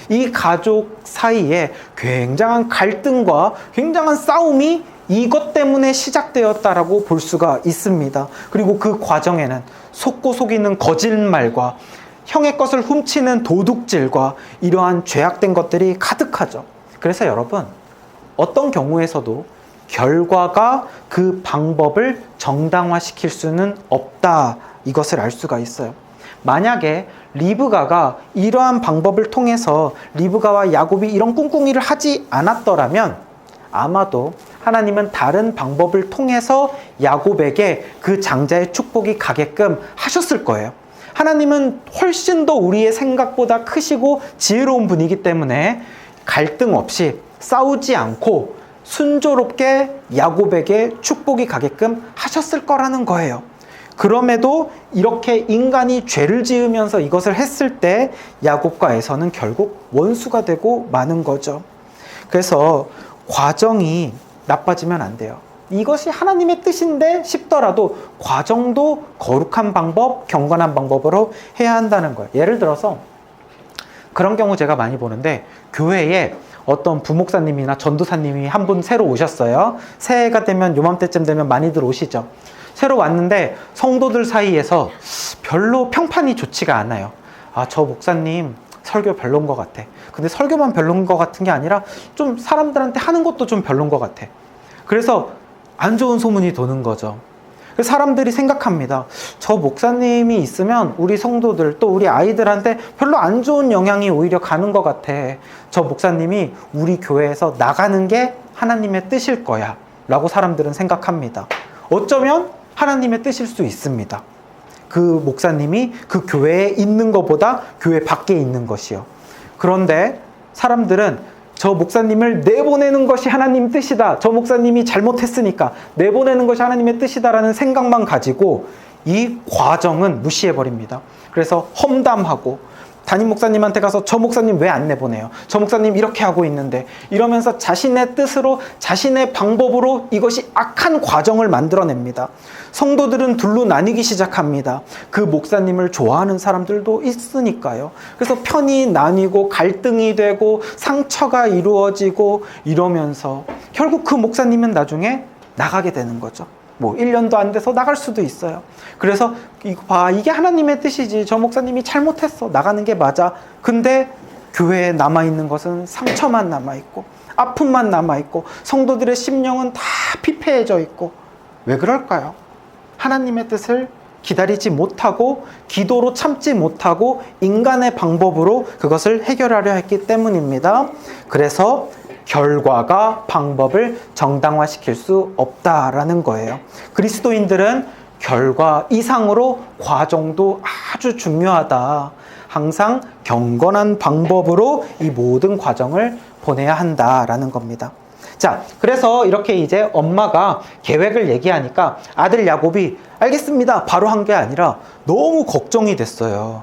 이 가족 사이에 굉장한 갈등과 굉장한 싸움이 이것 때문에 시작되었다라고 볼 수가 있습니다. 그리고 그 과정에는 속고 속이는 거짓말과 형의 것을 훔치는 도둑질과 이러한 죄악된 것들이 가득하죠. 그래서 여러분, 어떤 경우에서도 결과가 그 방법을 정당화시킬 수는 없다, 이것을 알 수가 있어요. 만약에 리브가가 이러한 방법을 통해서 리브가와 야곱이 이런 꿍꿍이를 하지 않았더라면 아마도 하나님은 다른 방법을 통해서 야곱에게 그 장자의 축복이 가게끔 하셨을 거예요. 하나님은 훨씬 더 우리의 생각보다 크시고 지혜로운 분이기 때문에 갈등 없이 싸우지 않고 순조롭게 야곱에게 축복이 가게끔 하셨을 거라는 거예요. 그럼에도 이렇게 인간이 죄를 지으면서 이것을 했을 때 야곱과 에서는 결국 원수가 되고 마는 거죠. 그래서 과정이 나빠지면 안 돼요. 이것이 하나님의 뜻인데 싶더라도 과정도 거룩한 방법, 경건한 방법으로 해야 한다는 거예요. 예를 들어서 그런 경우 제가 많이 보는데, 교회에 어떤 부목사님이나 전도사님이 한 분 새로 오셨어요. 새해가 되면 요맘때쯤 되면 많이들 오시죠. 새로 왔는데 성도들 사이에서 별로 평판이 좋지가 않아요. 아, 저 목사님 설교 별론 것 같아. 근데 설교만 별론 것 같은 게 아니라 좀 사람들한테 하는 것도 좀 별론 것 같아. 그래서 안 좋은 소문이 도는 거죠. 그래서 사람들이 생각합니다. 저 목사님이 있으면 우리 성도들 또 우리 아이들한테 별로 안 좋은 영향이 오히려 가는 것 같아. 저 목사님이 우리 교회에서 나가는 게 하나님의 뜻일 거야 라고 사람들은 생각합니다. 어쩌면 하나님의 뜻일 수 있습니다. 그 목사님이 그 교회에 있는 것보다 교회 밖에 있는 것이요. 그런데 사람들은 저 목사님을 내보내는 것이 하나님 뜻이다. 저 목사님이 잘못했으니까 내보내는 것이 하나님의 뜻이다라는 생각만 가지고 이 과정은 무시해버립니다. 그래서 험담하고 담임 목사님한테 가서 저 목사님 왜 안 내보내요? 저 목사님 이렇게 하고 있는데, 이러면서 자신의 뜻으로 자신의 방법으로 이것이 악한 과정을 만들어냅니다. 성도들은 둘로 나뉘기 시작합니다. 그 목사님을 좋아하는 사람들도 있으니까요. 그래서 편이 나뉘고 갈등이 되고 상처가 이루어지고 이러면서 결국 그 목사님은 나중에 나가게 되는 거죠. 뭐 1년도 안 돼서 나갈 수도 있어요. 그래서 이거 봐, 이게 하나님의 뜻이지, 저 목사님이 잘못했어, 나가는 게 맞아. 근데 교회에 남아있는 것은 상처만 남아있고 아픔만 남아있고 성도들의 심령은 다 피폐해져 있고. 왜 그럴까요? 하나님의 뜻을 기다리지 못하고 기도로 참지 못하고 인간의 방법으로 그것을 해결하려 했기 때문입니다. 그래서 결과가 방법을 정당화시킬 수 없다라는 거예요. 그리스도인들은 결과 이상으로 과정도 아주 중요하다. 항상 경건한 방법으로 이 모든 과정을 보내야 한다라는 겁니다. 자, 그래서 이렇게 이제 엄마가 계획을 얘기하니까 아들 야곱이 알겠습니다 바로 한 게 아니라 너무 걱정이 됐어요.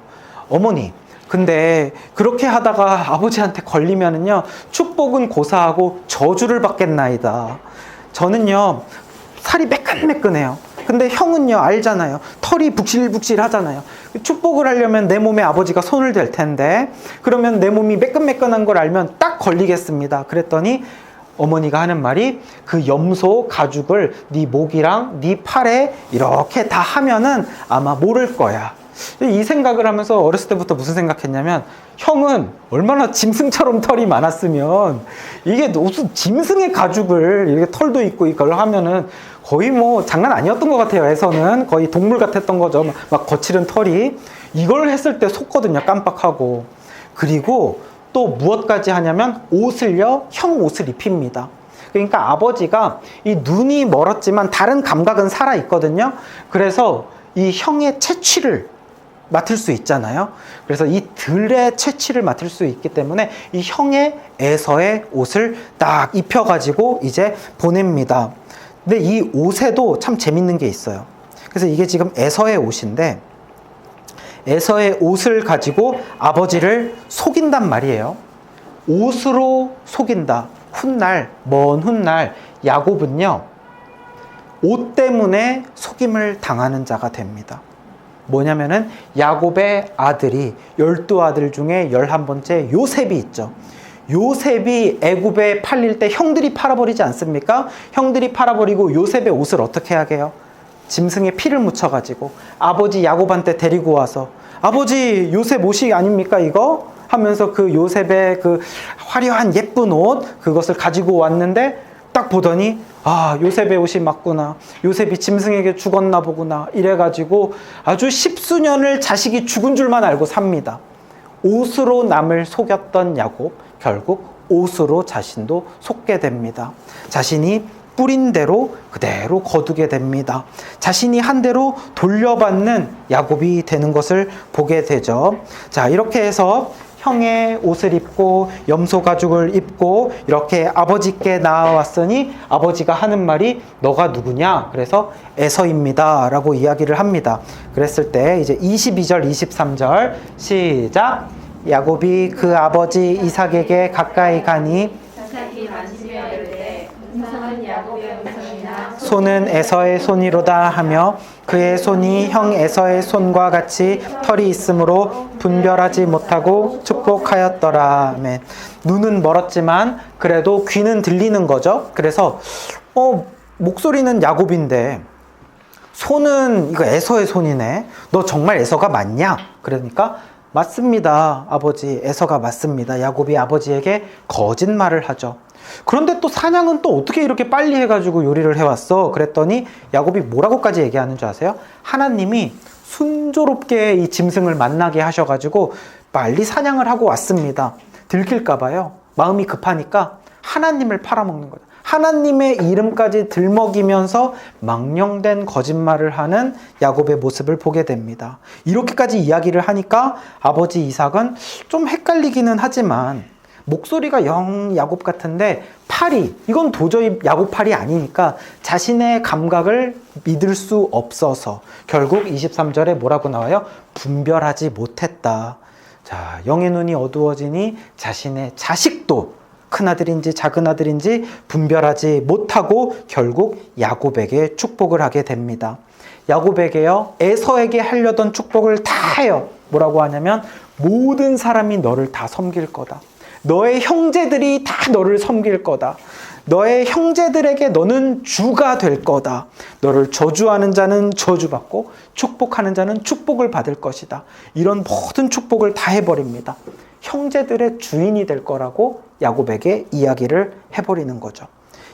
어머니, 근데 그렇게 하다가 아버지한테 걸리면은요, 축복은 고사하고 저주를 받겠나이다. 저는요, 살이 매끈매끈해요. 근데 형은요, 알잖아요. 털이 북실북실 하잖아요. 축복을 하려면 내 몸에 아버지가 손을 댈 텐데, 그러면 내 몸이 매끈매끈한 걸 알면 딱 걸리겠습니다. 그랬더니 어머니가 하는 말이, 그 염소 가죽을 네 목이랑 네 팔에 이렇게 다 하면은 아마 모를 거야. 이 생각을 하면서 어렸을 때부터 무슨 생각했냐면, 형은 얼마나 짐승처럼 털이 많았으면 이게 무슨 짐승의 가죽을 이렇게 털도 있고 이걸 하면은 거의 뭐 장난 아니었던 것 같아요. 에서는 거의 동물 같았던 거죠. 막 거칠은 털이. 이걸 했을 때 속거든요, 깜빡하고. 그리고 또 무엇까지 하냐면 옷을요, 형 옷을 입힙니다. 그러니까 아버지가 이 눈이 멀었지만 다른 감각은 살아 있거든요. 그래서 이 형의 채취를 맡을 수 있잖아요. 그래서 이 들의 채취를 맡을 수 있기 때문에 이 형의 에서의 옷을 딱 입혀가지고 이제 보냅니다. 근데 이 옷에도 참 재밌는 게 있어요. 그래서 이게 지금 에서의 옷인데, 에서의 옷을 가지고 아버지를 속인단 말이에요. 옷으로 속인다. 훗날, 먼 훗날 야곱은요, 옷 때문에 속임을 당하는 자가 됩니다. 뭐냐면은 야곱의 아들이 12아들 중에 11번째 요셉이 있죠. 요셉이 애굽에 팔릴 때 형들이 팔아버리지 않습니까? 형들이 팔아버리고 요셉의 옷을 어떻게 하게 해요? 짐승의 피를 묻혀가지고 아버지 야곱한테 데리고 와서, 아버지 요셉 옷이 아닙니까 이거? 하면서 그 요셉의 그 화려한 예쁜 옷, 그것을 가지고 왔는데 딱 보더니, 아, 요셉의 옷이 맞구나, 요셉이 짐승에게 죽었나 보구나, 이래가지고 아주 10수년을 자식이 죽은 줄만 알고 삽니다. 옷으로 남을 속였던 야곱, 결국 옷으로 자신도 속게 됩니다. 자신이 뿌린 대로 그대로 거두게 됩니다. 자신이 한 대로 돌려받는 야곱이 되는 것을 보게 되죠. 자, 이렇게 해서 형의 옷을 입고 염소 가죽을 입고 이렇게 아버지께 나아왔으니 아버지가 하는 말이 너가 누구냐? 그래서 에서입니다 라고 이야기를 합니다. 그랬을 때 이제 22절 23절 시작. 야곱이 그 아버지 이삭에게 가까이 가니 이삭이 만지며 이르되 음성은 야곱의 음성이나 손은 에서의 손이로다 하며 그의 손이 형 에서의 손과 같이 털이 있으므로 분별하지 못하고 축복하였더라. 아멘. 눈은 멀었지만 그래도 귀는 들리는 거죠. 그래서 목소리는 야곱인데 손은 이거 에서의 손이네. 너 정말 에서가 맞냐? 그러니까 맞습니다. 아버지, 에서가 맞습니다. 야곱이 아버지에게 거짓말을 하죠. 그런데 또 사냥은 또 어떻게 이렇게 빨리 해가지고 요리를 해왔어? 그랬더니 야곱이 뭐라고까지 얘기하는 줄 아세요? 하나님이 순조롭게 이 짐승을 만나게 하셔가지고 빨리 사냥을 하고 왔습니다. 들킬까봐요. 마음이 급하니까 하나님을 팔아먹는 거죠. 하나님의 이름까지 들먹이면서 망령된 거짓말을 하는 야곱의 모습을 보게 됩니다. 이렇게까지 이야기를 하니까 아버지 이삭은 좀 헷갈리기는 하지만 목소리가 영 야곱 같은데 팔이, 이건 도저히 야곱 팔이 아니니까 자신의 감각을 믿을 수 없어서 결국 23절에 뭐라고 나와요? 분별하지 못했다. 자, 영의 눈이 어두워지니 자신의 자식도 큰아들인지 작은아들인지 분별하지 못하고 결국 야곱에게 축복을 하게 됩니다. 야곱에게요, 에서에게 하려던 축복을 다 해요. 뭐라고 하냐면 모든 사람이 너를 다 섬길 거다. 너의 형제들이 다 너를 섬길 거다. 너의 형제들에게 너는 주가 될 거다. 너를 저주하는 자는 저주받고 축복하는 자는 축복을 받을 것이다. 이런 모든 축복을 다 해버립니다. 형제들의 주인이 될 거라고 야곱에게 이야기를 해버리는 거죠.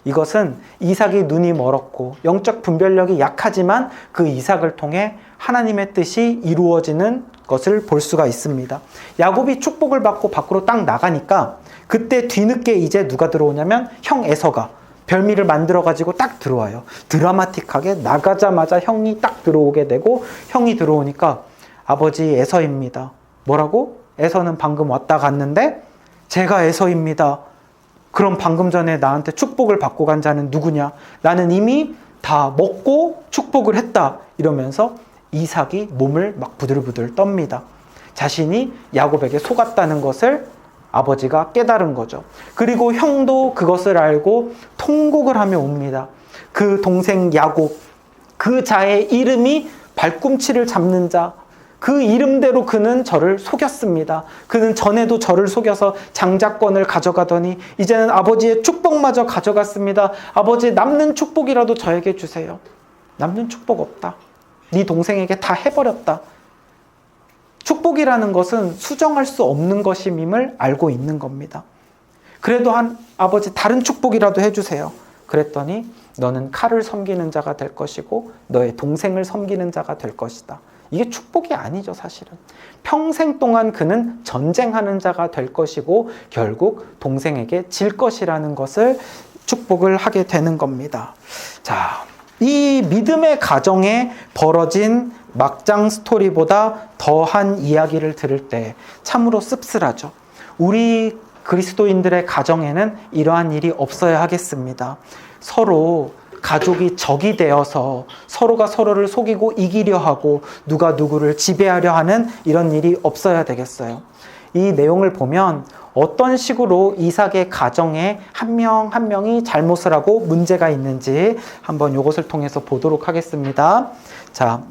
이것은 이삭이 눈이 멀었고 영적 분별력이 약하지만 그 이삭을 통해 하나님의 뜻이 이루어지는 것을 볼 수가 있습니다. 야곱이 축복을 받고 밖으로 딱 나가니까 그때 뒤늦게 이제 누가 들어오냐면 형 에서가 별미를 만들어가지고 딱 들어와요. 드라마틱하게 나가자마자 형이 딱 들어오게 되고 형이 들어오니까 아버지 에서입니다. 뭐라고? 에서는 방금 왔다 갔는데 제가 에서입니다. 그럼 방금 전에 나한테 축복을 받고 간 자는 누구냐? 나는 이미 다 먹고 축복을 했다. 이러면서 이삭이 몸을 막 부들부들 떱니다. 자신이 야곱에게 속았다는 것을 아버지가 깨달은 거죠. 그리고 형도 그것을 알고 통곡을 하며 옵니다. 그 동생 야곱, 그 자의 이름이 발꿈치를 잡는 자, 그 이름대로 그는 저를 속였습니다. 그는 전에도 저를 속여서 장자권을 가져가더니 이제는 아버지의 축복마저 가져갔습니다. 아버지, 남는 축복이라도 저에게 주세요. 남는 축복 없다. 네 동생에게 다 해버렸다. 축복이라는 것은 수정할 수 없는 것임을 알고 있는 겁니다. 그래도 아버지 다른 축복이라도 해주세요. 그랬더니 너는 칼을 섬기는 자가 될 것이고 너의 동생을 섬기는 자가 될 것이다. 이게 축복이 아니죠, 사실은. 평생 동안 그는 전쟁하는 자가 될 것이고 결국 동생에게 질 것이라는 것을 축복을 하게 되는 겁니다. 자, 이 믿음의 가정에 벌어진 막장 스토리보다 더한 이야기를 들을 때 참으로 씁쓸하죠. 우리 그리스도인들의 가정에는 이러한 일이 없어야 하겠습니다. 서로 가족이 적이 되어서 서로가 서로를 속이고 이기려 하고 누가 누구를 지배하려 하는 이런 일이 없어야 되겠어요. 이 내용을 보면 어떤 식으로 이삭의 가정에 한 명 한 명이 잘못을 하고 문제가 있는지 한번 이것을 통해서 보도록 하겠습니다. 자,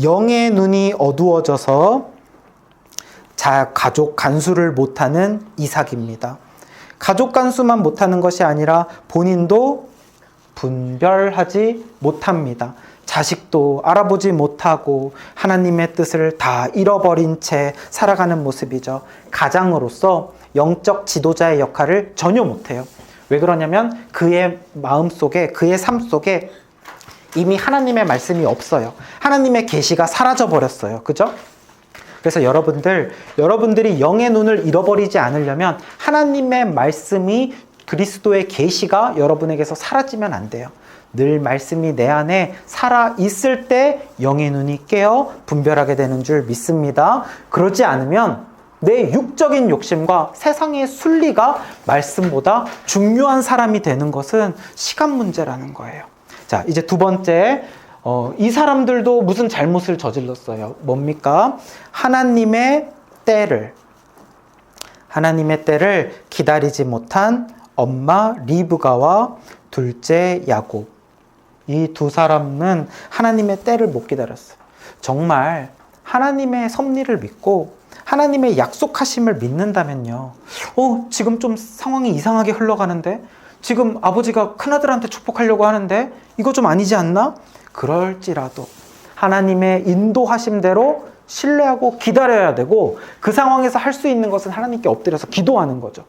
영의 눈이 어두워져서 가족 간수를 못하는 이삭입니다. 가족 간수만 못하는 것이 아니라 본인도 분별하지 못합니다. 자식도 알아보지 못하고 하나님의 뜻을 다 잃어버린 채 살아가는 모습이죠. 가장으로서 영적 지도자의 역할을 전혀 못해요. 왜 그러냐면 그의 마음속에, 그의 삶 속에 이미 하나님의 말씀이 없어요. 하나님의 계시가 사라져 버렸어요. 그죠? 그래서 여러분들이 영의 눈을 잃어버리지 않으려면 하나님의 말씀이 그리스도의 계시가 여러분에게서 사라지면 안 돼요. 늘 말씀이 내 안에 살아 있을 때 영의 눈이 깨어 분별하게 되는 줄 믿습니다. 그러지 않으면 내 육적인 욕심과 세상의 순리가 말씀보다 중요한 사람이 되는 것은 시간 문제라는 거예요. 자, 이제 두 번째, 이 사람들도 무슨 잘못을 저질렀어요. 뭡니까? 하나님의 때를 기다리지 못한 엄마 리브가와 둘째 야곱. 이 두 사람은 하나님의 때를 못 기다렸어요. 정말 하나님의 섭리를 믿고 하나님의 약속하심을 믿는다면요. 지금 좀 상황이 이상하게 흘러가는데? 지금 아버지가 큰아들한테 축복하려고 하는데? 이거 좀 아니지 않나? 그럴지라도 하나님의 인도하심대로 신뢰하고 기다려야 되고, 그 상황에서 할 수 있는 것은 하나님께 엎드려서 기도하는 거죠.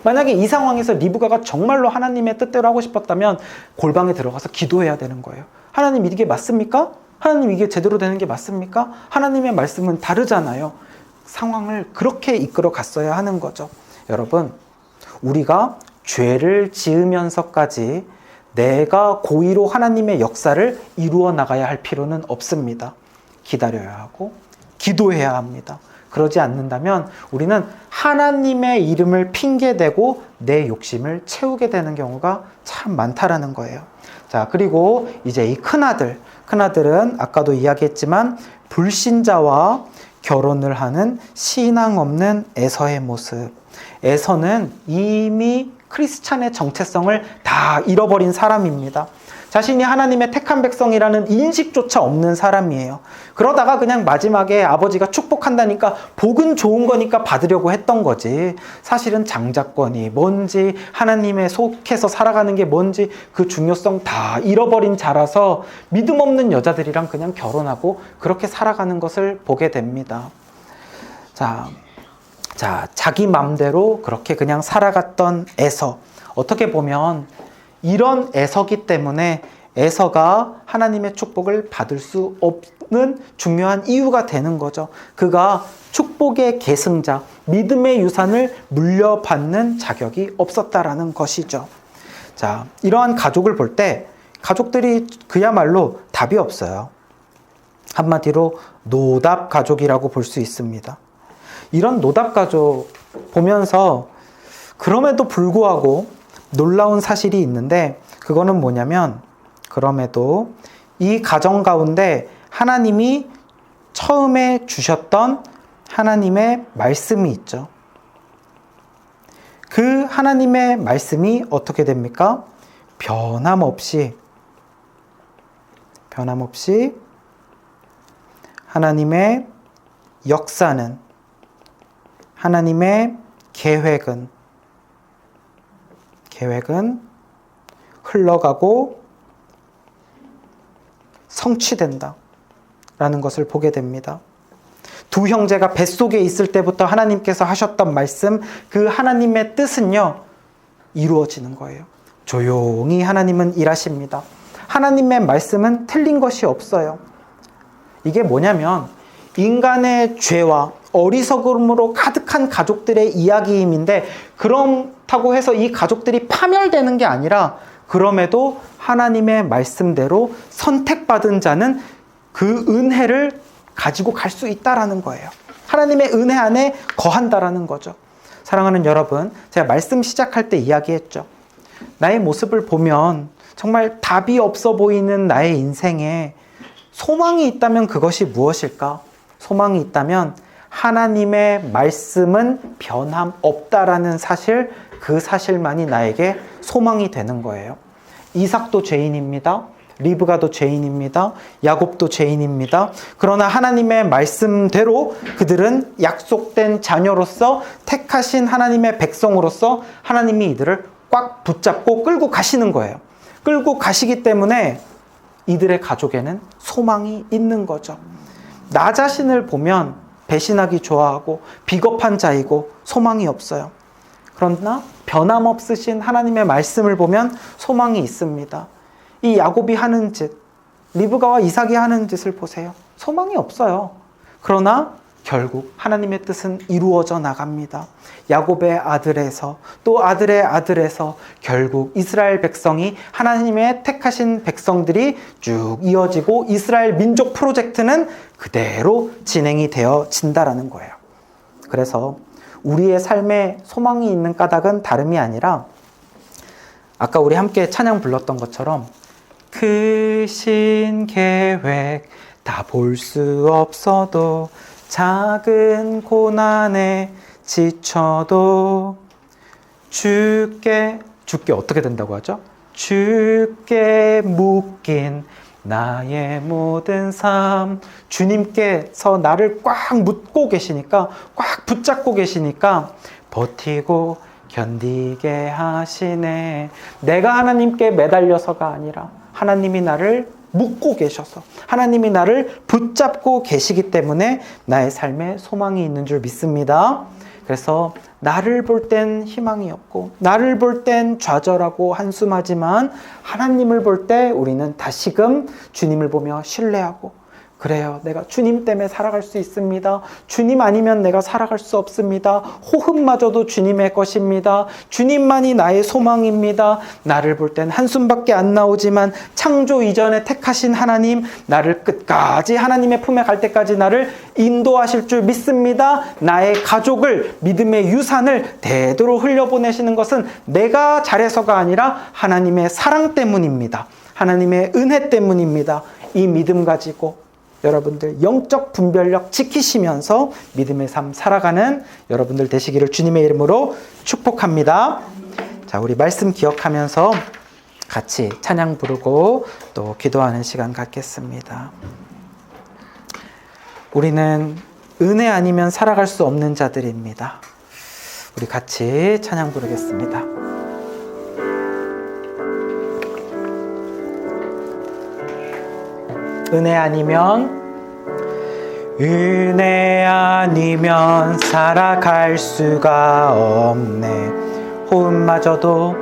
만약에 이 상황에서 리브가가 정말로 하나님의 뜻대로 하고 싶었다면 골방에 들어가서 기도해야 되는 거예요. 하나님, 이게 맞습니까? 하나님, 이게 제대로 되는 게 맞습니까? 하나님의 말씀은 다르잖아요. 상황을 그렇게 이끌어 갔어야 하는 거죠. 여러분, 우리가 죄를 지으면서까지 내가 고의로 하나님의 역사를 이루어 나가야 할 필요는 없습니다. 기다려야 하고 기도해야 합니다. 그러지 않는다면 우리는 하나님의 이름을 핑계대고 내 욕심을 채우게 되는 경우가 참 많다라는 거예요. 자, 그리고 이제 이 큰아들은 아까도 이야기했지만 불신자와 결혼을 하는 신앙 없는 에서의 모습. 에서는 이미 크리스찬의 정체성을 다 잃어버린 사람입니다. 자신이 하나님의 택한 백성이라는 인식조차 없는 사람이에요. 그러다가 그냥 마지막에 아버지가 축복한다니까 복은 좋은 거니까 받으려고 했던 거지, 사실은 장자권이 뭔지, 하나님에 속해서 살아가는 게 뭔지 그 중요성 다 잃어버린 자라서 믿음 없는 여자들이랑 그냥 결혼하고 그렇게 살아가는 것을 보게 됩니다. 자, 자기 맘대로 그렇게 그냥 살아갔던 에서, 어떻게 보면 이런 에서기 때문에 에서가 하나님의 축복을 받을 수 없는 중요한 이유가 되는 거죠. 그가 축복의 계승자, 믿음의 유산을 물려받는 자격이 없었다라는 것이죠. 자, 이러한 가족을 볼 때 가족들이 그야말로 답이 없어요. 한마디로 노답 가족이라고 볼 수 있습니다. 이런 노답 가족 보면서 그럼에도 불구하고 놀라운 사실이 있는데, 그거는 뭐냐면, 그럼에도 이 가정 가운데 하나님이 처음에 주셨던 하나님의 말씀이 있죠. 그 하나님의 말씀이 어떻게 됩니까? 변함없이 하나님의 역사는, 하나님의 계획은 흘러가고 성취된다 라는 것을 보게 됩니다. 두 형제가 뱃속에 있을 때부터 하나님께서 하셨던 말씀, 그 하나님의 뜻은요, 이루어지는 거예요. 조용히 하나님은 일하십니다. 하나님의 말씀은 틀린 것이 없어요. 이게 뭐냐면 인간의 죄와 어리석음으로 가득한 가족들의 이야기임인데, 그렇다고 해서 이 가족들이 파멸되는 게 아니라, 그럼에도 하나님의 말씀대로 선택받은 자는 그 은혜를 가지고 갈 수 있다라는 거예요. 하나님의 은혜 안에 거한다라는 거죠. 사랑하는 여러분, 제가 말씀 시작할 때 이야기했죠. 나의 모습을 보면 정말 답이 없어 보이는 나의 인생에 소망이 있다면 그것이 무엇일까? 소망이 있다면 하나님의 말씀은 변함없다라는 사실, 그 사실만이 나에게 소망이 되는 거예요. 이삭도 죄인입니다. 리브가도 죄인입니다. 야곱도 죄인입니다. 그러나 하나님의 말씀대로 그들은 약속된 자녀로서, 택하신 하나님의 백성으로서 하나님이 이들을 꽉 붙잡고 끌고 가시는 거예요. 끌고 가시기 때문에 이들의 가족에는 소망이 있는 거죠. 나 자신을 보면 배신하기 좋아하고 비겁한 자이고 소망이 없어요. 그러나 변함없으신 하나님의 말씀을 보면 소망이 있습니다. 이 야곱이 하는 짓, 리브가와 이삭이 하는 짓을 보세요. 소망이 없어요. 그러나 결국 하나님의 뜻은 이루어져 나갑니다. 야곱의 아들에서 또 아들의 아들에서 결국 이스라엘 백성이 하나님의 택하신 백성들이 쭉 이어지고 이스라엘 민족 프로젝트는 그대로 진행이 되어진다라는 거예요. 그래서 우리의 삶에 소망이 있는 까닭은 다름이 아니라 아까 우리 함께 찬양 불렀던 것처럼 크신 계획 다 볼 수 없어도 작은 고난에 지쳐도 주께 어떻게 된다고 하죠? 주께 묶인 나의 모든 삶, 주님께서 나를 꽉 묶고 계시니까, 꽉 붙잡고 계시니까 버티고 견디게 하시네. 내가 하나님께 매달려서가 아니라 하나님이 나를 묶고 계셔서, 하나님이 나를 붙잡고 계시기 때문에 나의 삶에 소망이 있는 줄 믿습니다. 그래서 나를 볼 땐 희망이 없고 나를 볼 땐 좌절하고 한숨하지만 하나님을 볼 때 우리는 다시금 주님을 보며 신뢰하고, 그래요, 내가 주님 때문에 살아갈 수 있습니다. 주님 아니면 내가 살아갈 수 없습니다. 호흡마저도 주님의 것입니다. 주님만이 나의 소망입니다. 나를 볼 땐 한숨밖에 안 나오지만 창조 이전에 택하신 하나님, 나를 끝까지 하나님의 품에 갈 때까지 나를 인도하실 줄 믿습니다. 나의 가족을, 믿음의 유산을 대대로 흘려보내시는 것은 내가 잘해서가 아니라 하나님의 사랑 때문입니다. 하나님의 은혜 때문입니다. 이 믿음 가지고 여러분들 영적 분별력 지키시면서 믿음의 삶 살아가는 여러분들 되시기를 주님의 이름으로 축복합니다. 자, 우리 말씀 기억하면서 같이 찬양 부르고 또 기도하는 시간 갖겠습니다. 우리는 은혜 아니면 살아갈 수 없는 자들입니다. 우리 같이 찬양 부르겠습니다. 은혜 아니면 살아갈 수가 없네. 호흡마저도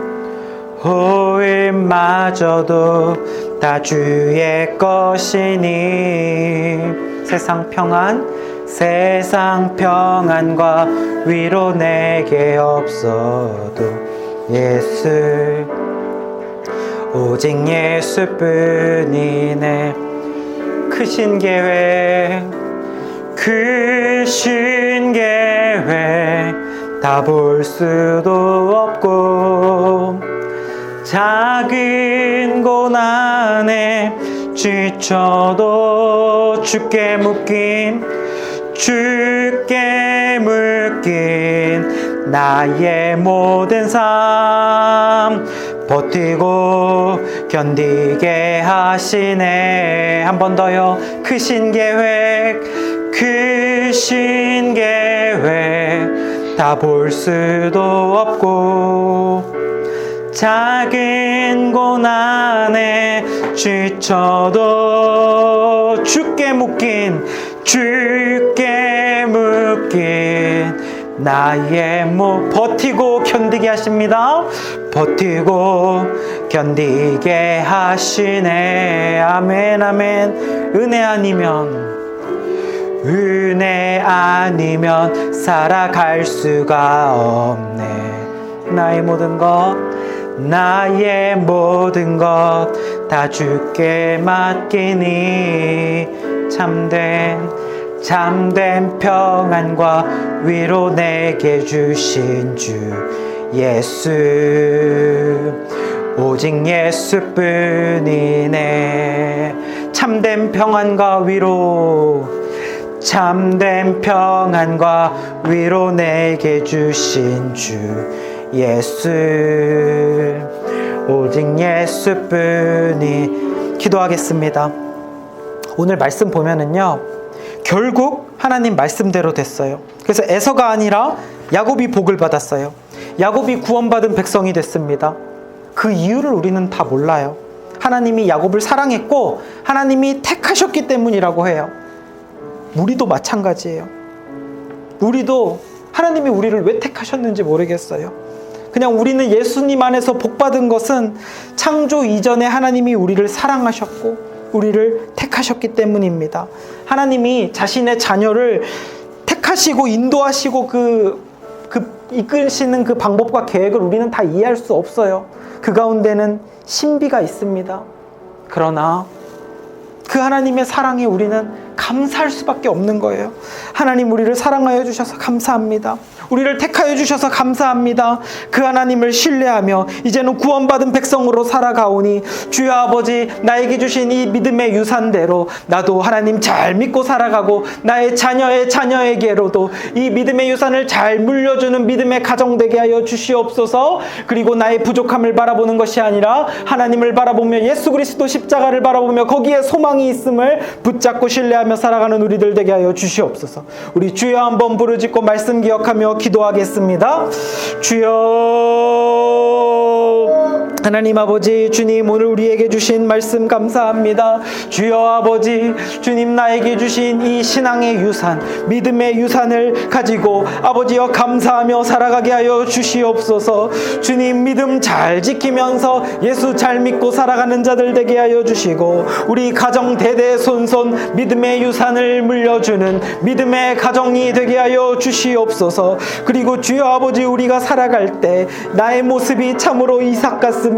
다 주의 것이니 세상 평안과 위로 내게 없어도 오직 예수뿐이네. 크신 계획 다 볼 수도 없고 작은 고난에 지쳐도 주께 묶인 나의 모든 삶 버티고 견디게 하시네. 한 번 더요. 크신 계획 다 볼 수도 없고 작은 고난에 지쳐도 주께 묶인 나의 버티고 견디게 하십니다. 버티고 견디게 하시네. 아멘 아멘. 은혜 아니면 살아갈 수가 없네. 나의 모든 것 다 주께 맡기니 참된 평안과 위로 내게 주신 주 예수, 오직 예수뿐이네. 참된 평안과 위로 내게 주신 주 예수, 오직 예수뿐이. 기도하겠습니다. 오늘 말씀 보면은요, 결국 하나님 말씀대로 됐어요. 그래서 에서가 아니라 야곱이 복을 받았어요. 야곱이 구원받은 백성이 됐습니다. 그 이유를 우리는 다 몰라요. 하나님이 야곱을 사랑했고 하나님이 택하셨기 때문이라고 해요. 우리도 마찬가지예요. 우리도 하나님이 우리를 왜 택하셨는지 모르겠어요. 그냥 우리는 예수님 안에서 복받은 것은 창조 이전에 하나님이 우리를 사랑하셨고 우리를 택하셨기 때문입니다. 하나님이 자신의 자녀를 택하시고 인도하시고 이끄시는 그 방법과 계획을 우리는 다 이해할 수 없어요. 그 가운데는 신비가 있습니다. 그러나 그 하나님의 사랑에 우리는 감사할 수밖에 없는 거예요. 하나님, 우리를 사랑하여 주셔서 감사합니다. 우리를 택하여 주셔서 감사합니다. 그 하나님을 신뢰하며 이제는 구원받은 백성으로 살아가오니 주여 아버지, 나에게 주신 이 믿음의 유산대로 나도 하나님 잘 믿고 살아가고 나의 자녀의 자녀에게로도 이 믿음의 유산을 잘 물려주는 믿음의 가정 되게 하여 주시옵소서. 그리고 나의 부족함을 바라보는 것이 아니라 하나님을 바라보며 예수 그리스도 십자가를 바라보며 거기에 소망이 있음을 붙잡고 신뢰하며 살아가는 우리들 되게 하여 주시옵소서. 우리 주여 한번 부르짖고 말씀 기억하며 기도하겠습니다. 주여, 하나님 아버지, 주님 오늘 우리에게 주신 말씀 감사합니다. 주여 아버지, 주님 나에게 주신 이 신앙의 유산, 믿음의 유산을 가지고 아버지여 감사하며 살아가게 하여 주시옵소서. 주님, 믿음 잘 지키면서 예수 잘 믿고 살아가는 자들 되게 하여 주시고 우리 가정 대대손손 믿음의 유산을 물려주는 믿음의 가정이 되게 하여 주시옵소서. 그리고 주여 아버지, 우리가 살아갈 때 나의 모습이 참으로 이삭 같습니다.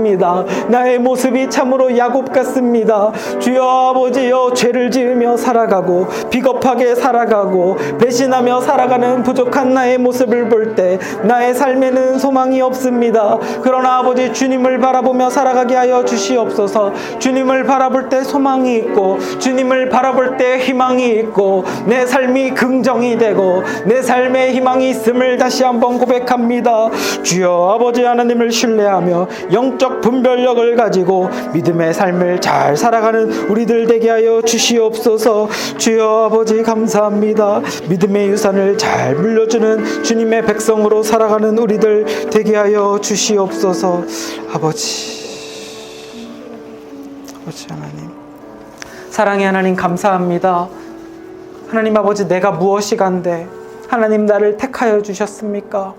나의 모습이 참으로 야곱 같습니다. 주여 아버지여, 죄를 지으며 살아가고 비겁하게 살아가고 배신하며 살아가는 부족한 나의 모습을 볼 때 나의 삶에는 소망이 없습니다. 그러나 아버지, 주님을 바라보며 살아가게 하여 주시옵소서. 주님을 바라볼 때 소망이 있고 주님을 바라볼 때 희망이 있고 내 삶이 긍정이 되고 내 삶에 희망이 있음을 다시 한번 고백합니다. 주여 아버지, 하나님을 신뢰하며 영적 분별력을 가지고 믿음의 삶을 잘 살아가는 우리들 되게 하여 주시옵소서. 주여 아버지, 감사합니다. 믿음의 유산을 잘 물려주는 주님의 백성으로 살아가는 우리들 되게 하여 주시옵소서. 아버지 하나님, 사랑의 하나님 감사합니다. 하나님 아버지, 내가 무엇이간데 하나님 나를 택하여 주셨습니까?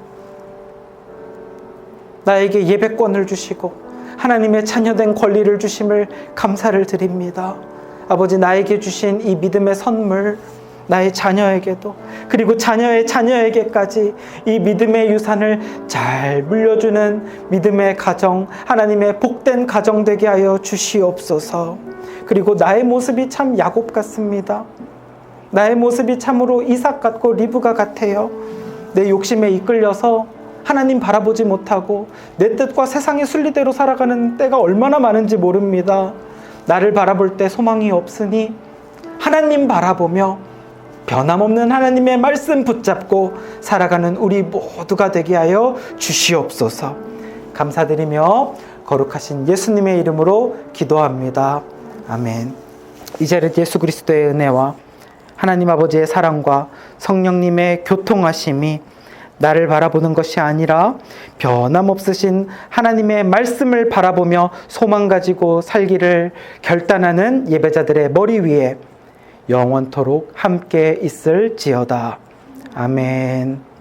나에게 예배권을 주시고 하나님의 자녀된 권리를 주심을 감사를 드립니다. 아버지, 나에게 주신 이 믿음의 선물, 나의 자녀에게도 그리고 자녀의 자녀에게까지 이 믿음의 유산을 잘 물려주는 믿음의 가정, 하나님의 복된 가정 되게 하여 주시옵소서. 그리고 나의 모습이 참 야곱 같습니다. 나의 모습이 참으로 이삭 같고 리브가 같아요. 내 욕심에 이끌려서 하나님 바라보지 못하고 내 뜻과 세상의 순리대로 살아가는 때가 얼마나 많은지 모릅니다. 나를 바라볼 때 소망이 없으니 하나님 바라보며 변함없는 하나님의 말씀 붙잡고 살아가는 우리 모두가 되게 하여 주시옵소서. 감사드리며 거룩하신 예수님의 이름으로 기도합니다. 아멘. 이 자리에 예수 그리스도의 은혜와 하나님 아버지의 사랑과 성령님의 교통하심이 나를 바라보는 것이 아니라 변함없으신 하나님의 말씀을 바라보며 소망 가지고 살기를 결단하는 예배자들의 머리 위에 영원토록 함께 있을지어다. 아멘.